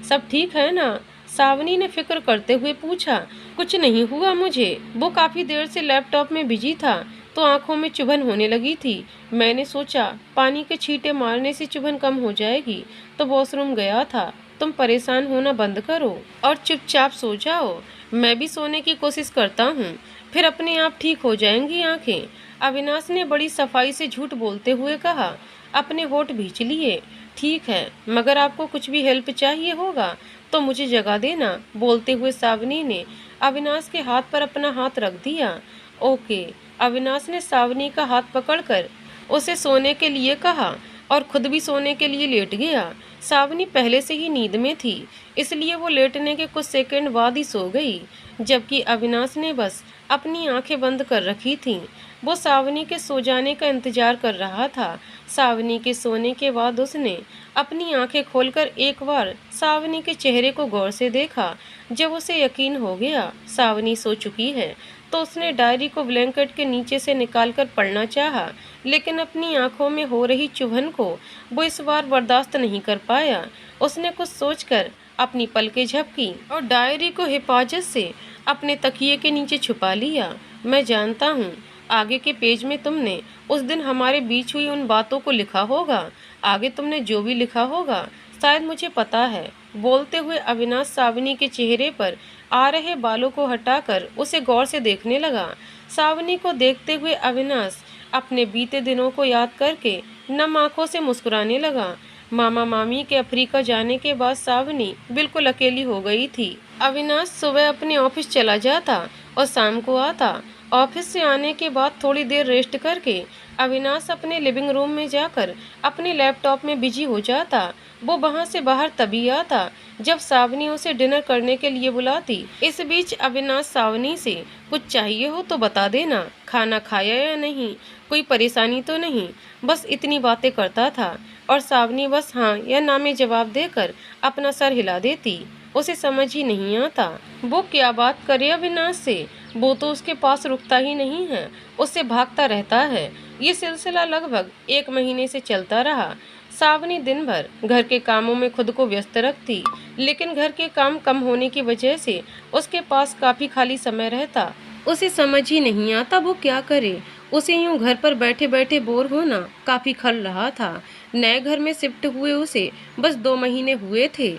सब ठीक है ना? सावनी ने फिक्र करते हुए पूछा। कुछ नहीं हुआ मुझे, वो काफी देर से लैपटॉप में बिजी था तो आंखों में चुभन होने लगी थी। मैंने सोचा पानी के छींटे मारने से चुभन कम हो जाएगी तो वॉशरूम गया था। तुम परेशान होना बंद करो और चुपचाप सो जाओ। मैं भी सोने की कोशिश करता हूँ, फिर अपने आप ठीक हो जाएंगी आंखें। अविनाश ने बड़ी सफाई से झूठ बोलते हुए कहा। अपने होठ भींच लिए। ठीक है, मगर आपको कुछ भी हेल्प चाहिए होगा तो मुझे जगा देना। बोलते हुए सावनी ने अविनाश के हाथ पर अपना हाथ रख दिया। ओके। अविनाश ने सावनी का हाथ पकड़कर उसे सोने के लिए कहा और खुद भी सोने के लिए लेट गया। सावनी पहले से ही नींद में थी, इसलिए वो लेटने के कुछ सेकंड बाद ही सो गई, जबकि अविनाश ने बस अपनी आंखें बंद कर रखी थीं। वो सावनी के सो जाने का इंतजार कर रहा था। सावनी के सोने के बाद उसने अपनी आंखें खोलकर एक बार सावनी के चेहरे को गौर से देखा। जब उसे यकीन हो गया सावनी सो चुकी है, तो उसने डायरी को ब्लैंकेट के नीचे से निकालकर पढ़ना चाहा, लेकिन अपनी आंखों में हो रही चुभन को वो इस बार बर्दाश्त नहीं कर पाया। उसने कुछ सोचकर अपनी पलकें झपकी और डायरी को हिफाजत से अपने तकिए के नीचे छुपा लिया। मैं जानता हूँ आगे के पेज में तुमने उस दिन हमारे बीच हुई उन बातों को लिखा होगा। आगे तुमने जो भी लिखा होगा शायद मुझे पता है। बोलते हुए अविनाश सावनी के चेहरे पर आ रहे बालों को हटाकर उसे गौर से देखने लगा। सावनी को देखते हुए अविनाश अपने बीते दिनों को याद करके नम आंखों से मुस्कुराने लगा। मामा मामी के अफ्रीका जाने के बाद सावनी बिल्कुल अकेली हो गई थी। अविनाश सुबह अपने ऑफिस चला जाता और शाम को आता। ऑफिस से आने के बाद थोड़ी देर रेस्ट करके अविनाश अपने लिविंग रूम में जाकर अपने लैपटॉप में बिजी हो जाता। वो वहां से बाहर तभी आता जब सावनी उसे डिनर करने के लिए बुलाती। इस बीच अविनाश सावनी से कुछ चाहिए हो तो बता देना, खाना खाया या नहीं, कोई परेशानी तो नहीं, बस इतनी बातें करता था और सावनी बस हाँ या ना में जवाब देकर अपना सर हिला देती। उसे समझ ही नहीं आता वो क्या बात करे अविनाश से। वो तो उसके पास रुकता ही नहीं है, उससे भागता रहता है। ये सिलसिला लगभग 1 महीने से चलता रहा। सावनी दिन भर घर के कामों में खुद को व्यस्त रखती, लेकिन घर के काम कम होने की वजह से उसके पास काफी खाली समय रहता। उसे समझ ही नहीं आता वो क्या करे। उसे यूं घर पर बैठे बैठे बोर होना काफी खल रहा था। नए घर में शिफ्ट हुए उसे बस 2 महीने हुए थे,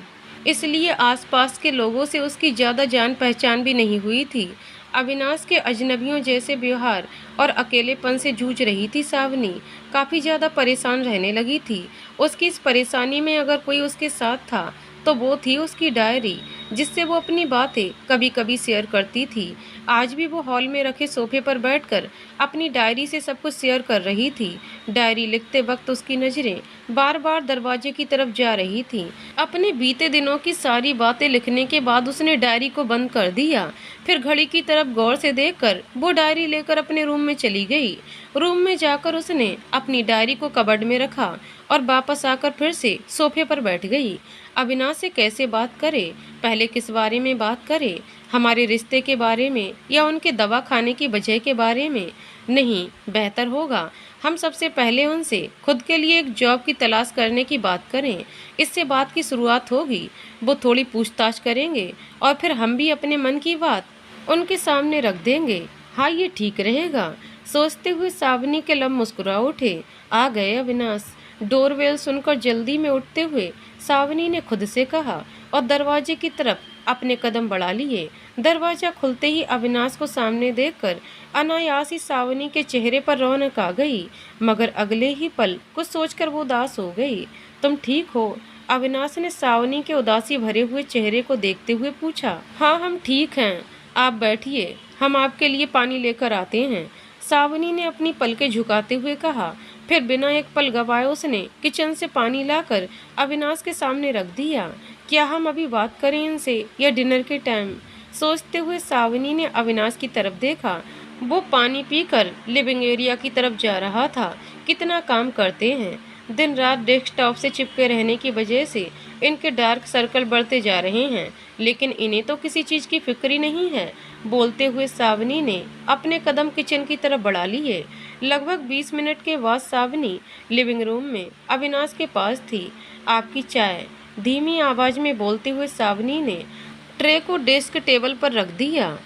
इसलिए आसपास के लोगों से उसकी ज़्यादा जान पहचान भी नहीं हुई थी। अविनाश के अजनबियों जैसे व्यवहार और अकेलेपन से जूझ रही थी सावनी। काफ़ी ज़्यादा परेशान रहने लगी थी। उसकी इस परेशानी में अगर कोई उसके साथ था तो वो थी उसकी डायरी, जिससे वो अपनी बातें कभी कभी शेयर करती थी। आज भी वो हॉल में रखे सोफे पर बैठकर अपनी डायरी से सब कुछ शेयर कर रही थी। डायरी लिखते वक्त उसकी नज़रें बार बार दरवाजे की तरफ जा रही थीं। अपने बीते दिनों की सारी बातें लिखने के बाद उसने डायरी को बंद कर दिया। फिर घड़ी की तरफ गौर से देखकर वो डायरी लेकर अपने रूम में चली गई। रूम में जाकर उसने अपनी डायरी को कबर्ड में रखा और वापस आकर फिर से सोफे पर बैठ गई। अविनाश से कैसे बात करे, पहले किस बारे में बात करे, हमारे रिश्ते के बारे में या उनके दवा खाने की वजह के बारे में? नहीं, बेहतर होगा हम सबसे पहले उनसे खुद के लिए एक जॉब की तलाश करने की बात करें। इससे बात की शुरुआत होगी। वो थोड़ी पूछताछ करेंगे और फिर हम भी अपने मन की बात उनके सामने रख देंगे। हाँ, ये ठीक रहेगा। सोचते हुए सावनी के लब मुस्कुरा उठे। आ गए अविनाश। डोरबेल सुनकर जल्दी में उठते हुए सावनी ने खुद से कहा और दरवाजे की तरफ अपने कदम बढ़ा लिए। दरवाजा खुलते ही अविनाश को सामने देखकर अनायास ही सावनी के चेहरे पर रौनक आ गई, मगर अगले ही पल कुछ सोचकर वो उदास हो गई। तुम ठीक हो? अविनाश ने सावनी के उदासी भरे हुए चेहरे को देखते हुए पूछा। हाँ, हम ठीक हैं। आप बैठिए, हम आपके लिए पानी लेकर आते हैं, सावनी ने अपनी पलकें झुकाते हुए कहा। फिर बिना एक पल गवाए उसने किचन से पानी लाकर अविनाश के सामने रख दिया। क्या हम अभी बात करें इनसे या डिनर के टाइम? सोचते हुए सावनी ने अविनाश की तरफ देखा। वो पानी पीकर लिविंग एरिया की तरफ जा रहा था। कितना काम करते हैं, दिन रात डेस्कटॉप से चिपके रहने की वजह से इनके डार्क सर्कल बढ़ते जा रहे हैं, लेकिन इन्हें तो किसी चीज़ की फिक्र ही नहीं है। बोलते हुए सावनी ने अपने कदम किचन की तरफ बढ़ा लिए। लगभग 20 मिनट के बाद सावनी लिविंग रूम में अविनाश के पास थी। आपकी चाय, धीमी आवाज़ में बोलते हुए सावनी ने ट्रे को डेस्क टेबल पर रख दिया।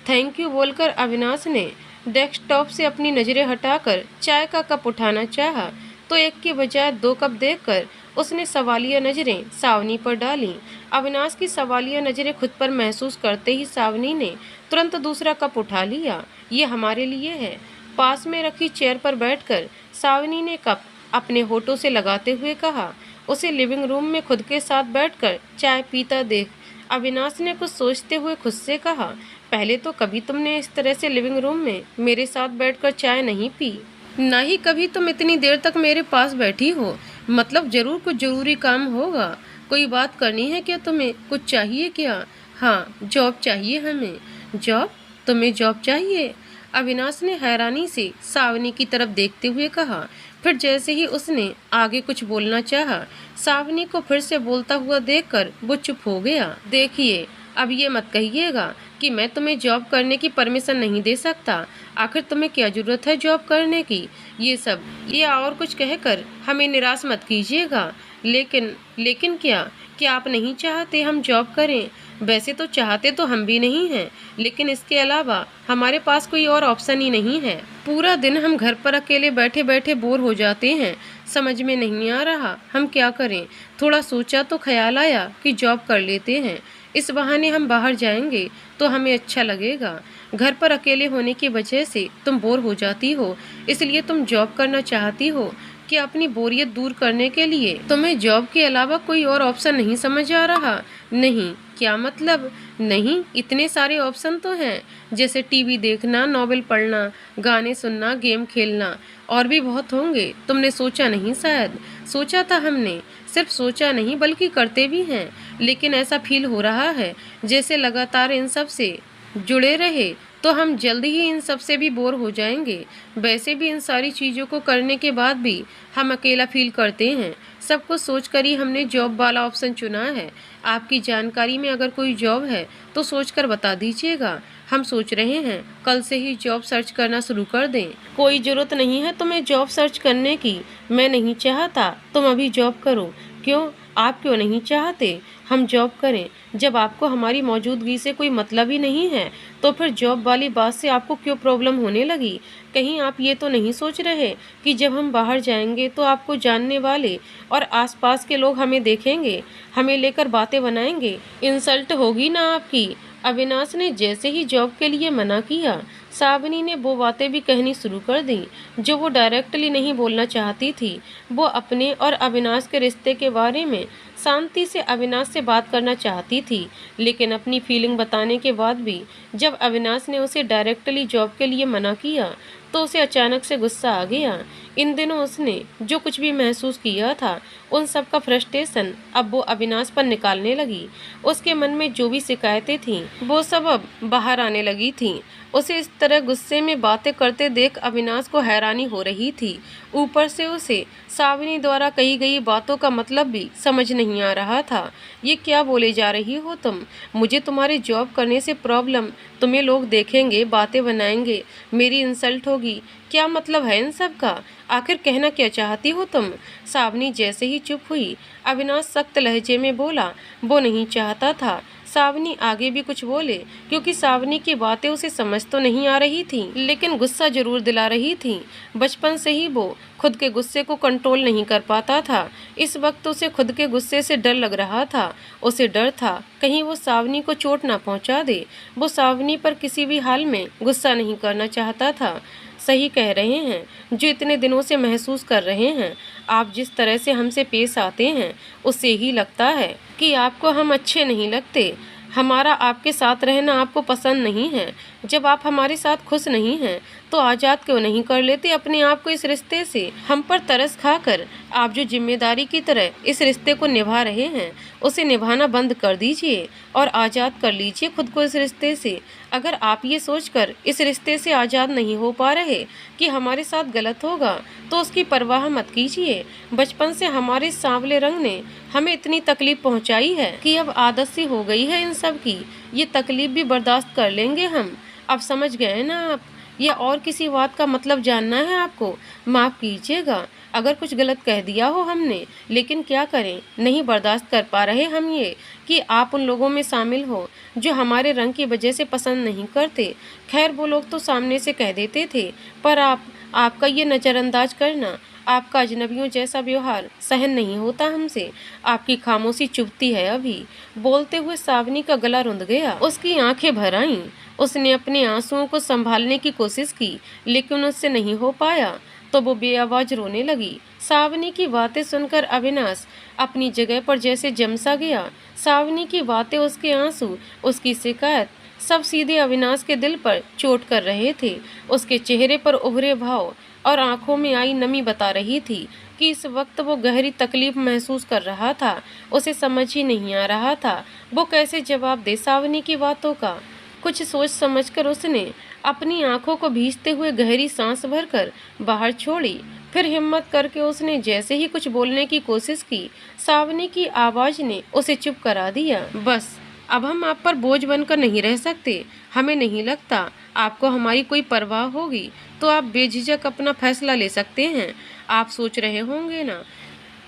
थैंक यू बोलकर अविनाश ने डेस्कटॉप से अपनी नज़रें हटाकर चाय का कप उठाना चाहा, तो एक की बजाय 2 कप देखकर उसने सवालिया नज़रें सावनी पर डाली। अविनाश की सवालिया नज़रें खुद पर महसूस करते ही सावनी ने तुरंत दूसरा कप उठा लिया। ये हमारे लिए है। पास में रखी चेयर पर बैठकर सावनी ने कप अपने होठों से लगाते हुए कहा। उसे लिविंग रूम में खुद के साथ बैठकर चाय पीता देख अविनाश ने कुछ सोचते हुए खुद से कहा, पहले तो कभी तुमने इस तरह से लिविंग रूम में मेरे साथ बैठकर चाय नहीं पी, ना ही कभी तुम इतनी देर तक मेरे पास बैठी हो। मतलब जरूर कुछ जरूरी काम होगा। कोई बात करनी है क्या तुम्हें? कुछ चाहिए क्या? हाँ, जॉब चाहिए हमें। जॉब? तुम्हें जॉब चाहिए? अविनाश ने हैरानी से सावनी की तरफ देखते हुए कहा। फिर जैसे ही उसने आगे कुछ बोलना चाहा, सावनी को फिर से बोलता हुआ देखकर वो चुप हो गया। देखिए, अब ये मत कहिएगा कि मैं तुम्हें जॉब करने की परमिशन नहीं दे सकता। आखिर तुम्हें क्या जरूरत है जॉब करने की? ये और कुछ कहकर हमें निराश मत कीजिएगा। लेकिन क्या आप नहीं चाहते हम जॉब करें? वैसे तो चाहते तो हम भी नहीं हैं, लेकिन इसके अलावा हमारे पास कोई और ऑप्शन ही नहीं है। पूरा दिन हम घर पर अकेले बैठे बैठे बोर हो जाते हैं। समझ में नहीं आ रहा हम क्या करें। थोड़ा सोचा तो ख्याल आया कि जॉब कर लेते हैं। इस बहाने हम बाहर जाएंगे तो हमें अच्छा लगेगा। घर पर अकेले होने की वजह से तुम बोर हो जाती हो, इसलिए तुम जॉब करना चाहती हो कि अपनी बोरियत दूर करने के लिए तुम्हें जॉब के अलावा कोई और ऑप्शन नहीं समझ आ रहा? नहीं, क्या मतलब? नहीं, इतने सारे ऑप्शन तो हैं, जैसे टीवी देखना, नॉवेल पढ़ना, गाने सुनना, गेम खेलना, और भी बहुत होंगे। तुमने सोचा नहीं शायद? सोचा था हमने, सिर्फ सोचा नहीं बल्कि करते भी हैं। लेकिन ऐसा फील हो रहा है जैसे लगातार इन सब से जुड़े रहे तो हम जल्द ही इन सब से भी बोर हो जाएंगे। वैसे भी इन सारी चीज़ों को करने के बाद भी हम अकेला फील करते हैं। सब कुछ सोचकर ही हमने जॉब वाला ऑप्शन चुना है। आपकी जानकारी में अगर कोई जॉब है तो सोचकर बता दीजिएगा। हम सोच रहे हैं कल से ही जॉब सर्च करना शुरू कर दें। कोई ज़रूरत नहीं है तुम्हें जॉब सर्च करने की। मैं नहीं चाहता तुम अभी जॉब करो। क्यों? आप क्यों नहीं चाहते? हम जॉब करें। जब आपको हमारी मौजूदगी से कोई मतलब ही नहीं है तो फिर जॉब वाली बात से आपको क्यों प्रॉब्लम होने लगी? कहीं आप ये तो नहीं सोच रहे कि जब हम बाहर जाएंगे तो आपको जानने वाले और आसपास के लोग हमें देखेंगे, हमें लेकर बातें बनाएंगे, इंसल्ट होगी ना आपकी? अविनाश ने जैसे ही जॉब के लिए मना किया, सावनी ने वो बातें भी कहनी शुरू कर दी जो वो डायरेक्टली नहीं बोलना चाहती थी। वो अपने और अविनाश के रिश्ते के बारे में शांति से अविनाश से बात करना चाहती थी, लेकिन अपनी फीलिंग बताने के बाद भी जब अविनाश ने उसे डायरेक्टली जॉब के लिए मना किया तो उसे अचानक से गुस्सा आ गया। इन दिनों उसने जो कुछ भी महसूस किया था उन सब का फ्रस्ट्रेशन अब वो अविनाश पर निकालने लगी। उसके मन में जो भी शिकायतें थीं वो सब अब बाहर आने लगी थीं। उसे इस तरह गुस्से में बातें करते देख अविनाश को हैरानी हो रही थी। ऊपर से उसे सावनी द्वारा कही गई बातों का मतलब भी समझ नहीं आ रहा था। ये क्या बोले जा रही हो तुम? मुझे तुम्हारे जॉब करने से प्रॉब्लम, तुम्हें लोग देखेंगे, बातें बनाएंगे, मेरी इंसल्ट होगी, क्या मतलब है इन सब का? आखिर कहना क्या चाहती हो तुम? सावनी जैसे ही चुप हुई, अविनाश सख्त लहजे में बोला, वो नहीं चाहता था सावनी आगे भी कुछ बोले, क्योंकि सावनी की बातें उसे समझ तो नहीं आ रही थी, लेकिन गुस्सा जरूर दिला रही थी। बचपन से ही वो खुद के गुस्से को कंट्रोल नहीं कर पाता था। इस वक्त उसे खुद के गुस्से से डर लग रहा था। उसे डर था कहीं वो सावनी को चोट ना पहुंचा दे। वो सावनी पर किसी भी हाल में गुस्सा नहीं करना चाहता था। सही कह रहे हैं जो इतने दिनों से महसूस कर रहे हैं। आप जिस तरह से हमसे पेश आते हैं उससे ही लगता है कि आपको हम अच्छे नहीं लगते। हमारा आपके साथ रहना आपको पसंद नहीं है। जब आप हमारे साथ खुश नहीं हैं तो आज़ाद क्यों नहीं कर लेते अपने आप को इस रिश्ते से? हम पर तरस खाकर आप जो जिम्मेदारी की तरह इस रिश्ते को निभा रहे हैं उसे निभाना बंद कर दीजिए और आज़ाद कर लीजिए खुद को इस रिश्ते से। अगर आप ये सोचकर इस रिश्ते से आज़ाद नहीं हो पा रहे कि हमारे साथ गलत होगा तो उसकी परवाह मत कीजिए। बचपन से हमारे सांवले रंग ने हमें इतनी तकलीफ पहुंचाई है कि अब आदत सी हो गई है इन सब की। ये तकलीफ भी बर्दाश्त कर लेंगे हम। अब समझ गए ना आप? या और किसी बात का मतलब जानना है आपको? माफ़ कीजिएगा अगर कुछ गलत कह दिया हो हमने, लेकिन क्या करें, नहीं बर्दाश्त कर पा रहे हम ये कि आप उन लोगों में शामिल हो जो हमारे रंग की वजह से पसंद नहीं करते। खैर वो लोग तो सामने से कह देते थे, पर आपका ये नज़रअंदाज करना, आपका अजनबियों जैसा व्यवहार सहन नहीं होता हमसे। आपकी खामोशी चुभती है अभी। बोलते हुए सावनी का गला रुंध गया, उसकी आंखें भर आईं। उसने अपने आंसुओं को संभालने की कोशिश की लेकिन उससे नहीं हो पाया, तो वो बेआवाज रोने लगी। सावनी की बातें सुनकर अविनाश अपनी जगह पर जैसे जम सा गया। सावनी की बातें, उसके आंसू, उसकी शिकायत सब सीधे अविनाश के दिल पर चोट कर रहे थे। उसके चेहरे पर उभरे भाव और आंखों में आई नमी बता रही थी कि इस वक्त वो गहरी तकलीफ महसूस कर रहा था। उसे समझ ही नहीं आ रहा था वो कैसे जवाब दे सावनी की बातों का। कुछ सोच समझकर उसने अपनी आंखों को भींजते हुए गहरी सांस भरकर बाहर छोड़ी। फिर हिम्मत करके उसने जैसे ही कुछ बोलने की कोशिश की, सावनी की आवाज ने उसे चुप करा दिया। बस अब हम आप पर बोझ बनकर नहीं रह सकते। हमें नहीं लगता आपको हमारी कोई परवाह होगी, तो आप बेझिझक अपना फैसला ले सकते हैं। आप सोच रहे होंगे ना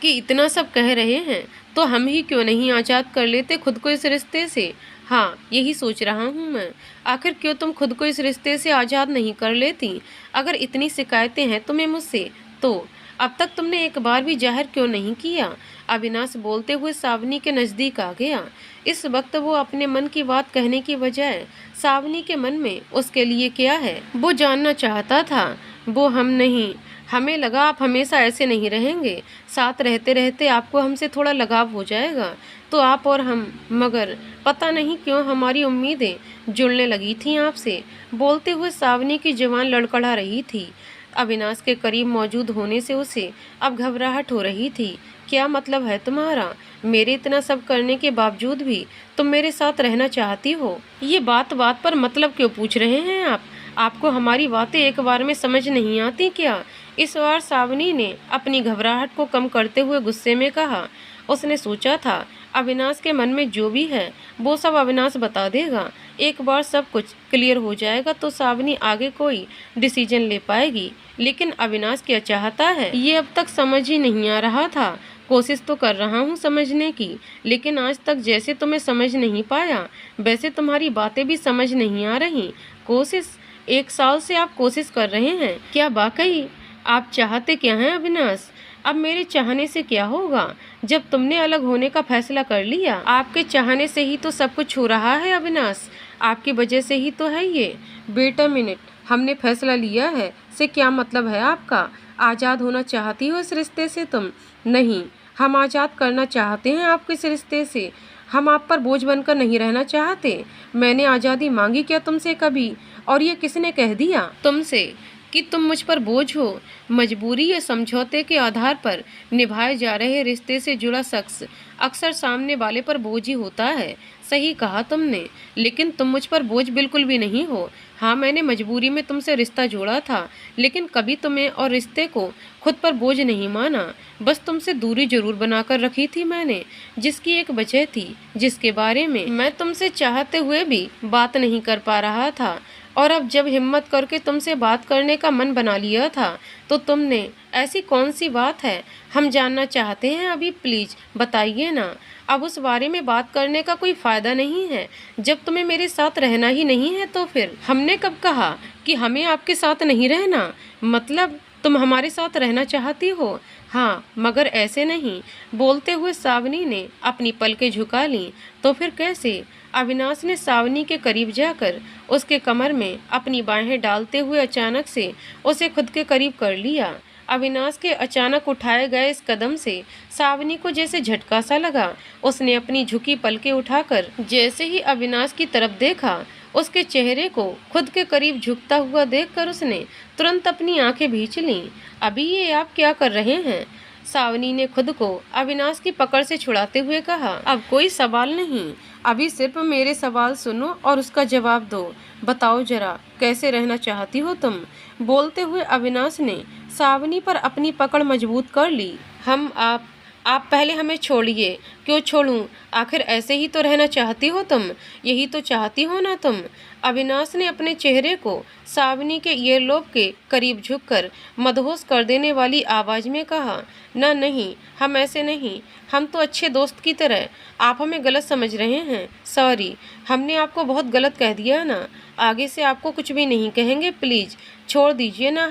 कि इतना सब कह रहे हैं तो हम ही क्यों नहीं आज़ाद कर लेते खुद को इस रिश्ते से। हाँ, यही सोच रहा हूँ मैं। आखिर क्यों तुम खुद को इस रिश्ते से आज़ाद नहीं कर लेती? अगर इतनी शिकायतें हैं तुम्हें मुझसे, तो अब तक तुमने एक बार भी जाहिर क्यों नहीं किया? अविनाश बोलते हुए सावनी के नज़दीक आ गया। इस वक्त वो अपने मन की बात कहने की बजाय सावनी के मन में उसके लिए क्या है वो जानना चाहता था। वो हम नहीं, हमें लगा आप हमेशा ऐसे नहीं रहेंगे, साथ रहते रहते आपको हमसे थोड़ा लगाव हो जाएगा, तो आप और हम, मगर पता नहीं क्यों हमारी उम्मीदें जुड़ने लगी थीं आपसे। बोलते हुए सावनी की जुबान लड़खड़ा रही थी। अविनाश के करीब मौजूद होने से उसे अब घबराहट हो रही थी। क्या मतलब है तुम्हारा? मेरे इतना सब करने के बावजूद भी तुम मेरे साथ रहना चाहती हो? ये बात बात पर मतलब क्यों पूछ रहे हैं आप? आपको हमारी बातें एक बार में समझ नहीं आती क्या? इस बार सावनी ने अपनी घबराहट को कम करते हुए गुस्से में कहा। उसने सोचा था अविनाश के मन में जो भी है वो सब अविनाश बता देगा। एक बार सब कुछ क्लियर हो जाएगा तो सावनी आगे कोई डिसीजन ले पाएगी। लेकिन अविनाश क्या चाहता है ये अब तक समझ ही नहीं आ रहा था। कोशिश तो कर रहा हूँ समझने की, लेकिन आज तक जैसे तुम्हें समझ नहीं पाया वैसे तुम्हारी बातें भी समझ नहीं आ रही। कोशिश? 1 साल से आप कोशिश कर रहे हैं क्या? वाकई आप चाहते क्या हैं अविनाश? अब मेरे चाहने से क्या होगा जब तुमने अलग होने का फैसला कर लिया? आपके चाहने से ही तो सब कुछ हो रहा है अविनाश, आपकी वजह से ही तो है ये। बेटा मिनट, हमने फैसला लिया है से क्या मतलब है आपका? आज़ाद होना चाहती हो इस रिश्ते से तुम? नहीं, हम आज़ाद करना चाहते हैं आपको इस रिश्ते से। हम आप पर बोझ बनकर नहीं रहना चाहते। मैंने आज़ादी मांगी क्या तुमसे कभी? और ये किसने कह दिया तुमसे कि तुम मुझ पर बोझ हो? मजबूरी या समझौते के आधार पर निभाए जा रहे रिश्ते से जुड़ा शख्स अक्सर सामने वाले पर बोझ ही होता है। सही कहा तुमने, लेकिन तुम मुझ पर बोझ बिल्कुल भी नहीं हो। हाँ, मैंने मजबूरी में तुमसे रिश्ता जोड़ा था, लेकिन कभी तुम्हें और रिश्ते को खुद पर बोझ नहीं माना। बस तुमसे दूरी जरूर बनाकर रखी थी मैंने, जिसकी एक वजह थी, जिसके बारे में मैं तुमसे चाहते हुए भी बात नहीं कर पा रहा था। और अब जब हिम्मत करके तुमसे बात करने का मन बना लिया था तो तुमने, ऐसी कौन सी बात है? हम जानना चाहते हैं अभी, प्लीज बताइए ना। अब उस बारे में बात करने का कोई फायदा नहीं है। जब तुम्हें मेरे साथ रहना ही नहीं है तो फिर हमने कब कहा कि हमें आपके साथ नहीं रहना? मतलब तुम हमारे साथ रहना चाहती हो? हाँ, मगर ऐसे नहीं। बोलते हुए सावनी ने अपनी पलकें झुका लीं। तो फिर कैसे? अविनाश ने सावनी के करीब जाकर उसके कमर में अपनी बाहें डालते हुए अचानक से उसे खुद के करीब कर लिया। अविनाश के अचानक उठाए गए इस कदम से सावनी को जैसे झटका सा लगा। उसने अपनी झुकी पलकें उठाकर जैसे ही अविनाश की तरफ देखा, उसके चेहरे को खुद के करीब झुकता हुआ देखकर उसने तुरंत अपनी आंखें भींच लीं। अभी ये आप क्या कर रहे हैं? सावनी ने खुद को अविनाश की पकड़ से छुड़ाते हुए कहा। अब कोई सवाल नहीं, अभी सिर्फ मेरे सवाल सुनो और उसका जवाब दो। बताओ जरा, कैसे रहना चाहती हो तुम? बोलते हुए अविनाश ने सावनी पर अपनी पकड़ मजबूत कर ली। हम आप पहले हमें छोड़िए। क्यों छोड़ूं? आखिर ऐसे ही तो रहना चाहती हो तुम, यही तो चाहती हो ना तुम? अविनाश ने अपने चेहरे को सावनी के ईयरलोब के करीब झुककर मदहोश कर देने वाली आवाज़ में कहा। ना, नहीं, हम ऐसे नहीं। हम तो अच्छे दोस्त की तरह। आप हमें गलत समझ रहे हैं। सॉरी, हमने आपको बहुत गलत कह दिया ना। आगे से आपको कुछ भी नहीं कहेंगे। प्लीज़ छोड़ दीजिए ना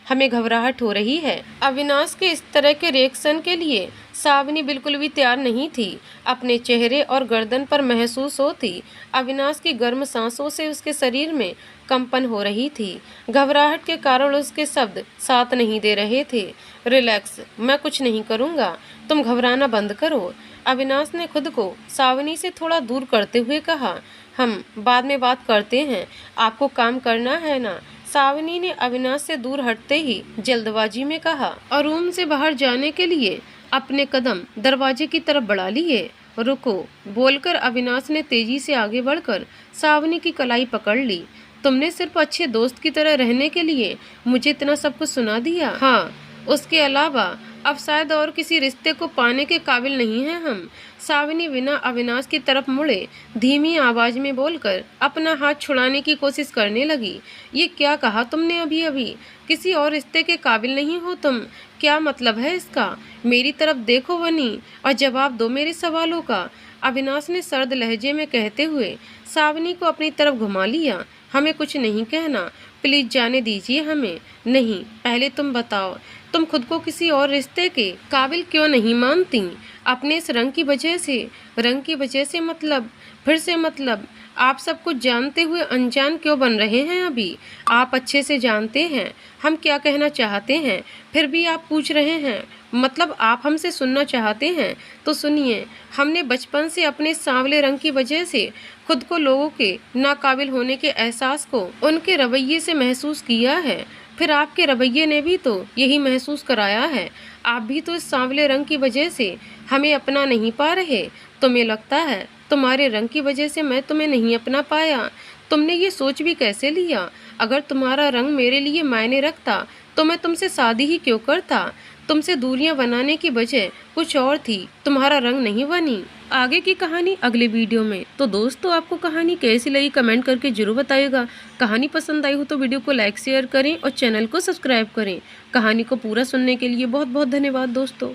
हमें घबराहट हो रही है। अविनाश के इस तरह के रिएक्शन के लिए सावनी बिल्कुल भी तैयार नहीं थी। अपने चेहरे और गर्दन पर महसूस होती अविनाश की गर्म सांसों से उसके शरीर में कंपन हो रही थी। घबराहट के कारण उसके शब्द साथ नहीं दे रहे थे। रिलैक्स, मैं कुछ नहीं करूँगा, तुम घबराना बंद करो। अविनाश ने खुद को सावनी से थोड़ा दूर करते हुए कहा। हम बाद में बात करते हैं, आपको काम करना है ना? सावनी ने अविनाश से दूर हटते ही जल्दबाजी में कहा और रूम से बाहर जाने के लिए अपने कदम दरवाजे की तरफ बढ़ा लिए। रुको, बोलकर अविनाश ने तेजी से आगे बढ़कर सावनी की कलाई पकड़ ली। तुमने सिर्फ अच्छे दोस्त की तरह रहने के लिए मुझे इतना सब कुछ सुना दिया? हाँ, उसके अलावा अब शायद और किसी रिश्ते को पाने के काबिल नहीं हैं हम। सावनी बिना अविनाश की तरफ मुड़े धीमी आवाज में बोलकर अपना हाथ छुड़ाने की कोशिश करने लगी। ये क्या कहा तुमने अभी अभी? किसी और रिश्ते के काबिल नहीं हो तुम? क्या मतलब है इसका? मेरी तरफ देखो बनी और जवाब दो मेरे सवालों का। अविनाश ने सर्द लहजे में कहते हुए सावनी को अपनी तरफ घुमा लिया। हमें कुछ नहीं कहना, प्लीज जाने दीजिए हमें। नहीं, पहले तुम बताओ, तुम खुद को किसी और रिश्ते के काबिल क्यों नहीं मानती? अपने इस रंग की वजह से? रंग की वजह से मतलब? फिर से मतलब? आप सब कुछ जानते हुए अनजान क्यों बन रहे हैं अभी? आप अच्छे से जानते हैं हम क्या कहना चाहते हैं, फिर भी आप पूछ रहे हैं। मतलब आप हमसे सुनना चाहते हैं तो सुनिए। हमने बचपन से अपने सांवले रंग की वजह से खुद को लोगों के नाकाबिल होने के एहसास को उनके रवैये से महसूस किया है। फिर आपके रवैये ने भी तो यही महसूस कराया है। आप भी तो इस सांवले रंग की वजह से हमें अपना नहीं पा रहे। तुम्हें लगता है तुम्हारे रंग की वजह से मैं तुम्हें नहीं अपना पाया? तुमने ये सोच भी कैसे लिया? अगर तुम्हारा रंग मेरे लिए मायने रखता तो मैं तुमसे शादी ही क्यों करता? तुमसे दूरियां बनाने की वजह कुछ और थी, तुम्हारा रंग नहीं बनी। आगे की कहानी अगले वीडियो में। तो दोस्तों, आपको कहानी कैसी लगी कमेंट करके जरूर बताइएगा। कहानी पसंद आई हो तो वीडियो को लाइक शेयर करें और चैनल को सब्सक्राइब करें। कहानी को पूरा सुनने के लिए बहुत बहुत धन्यवाद दोस्तों।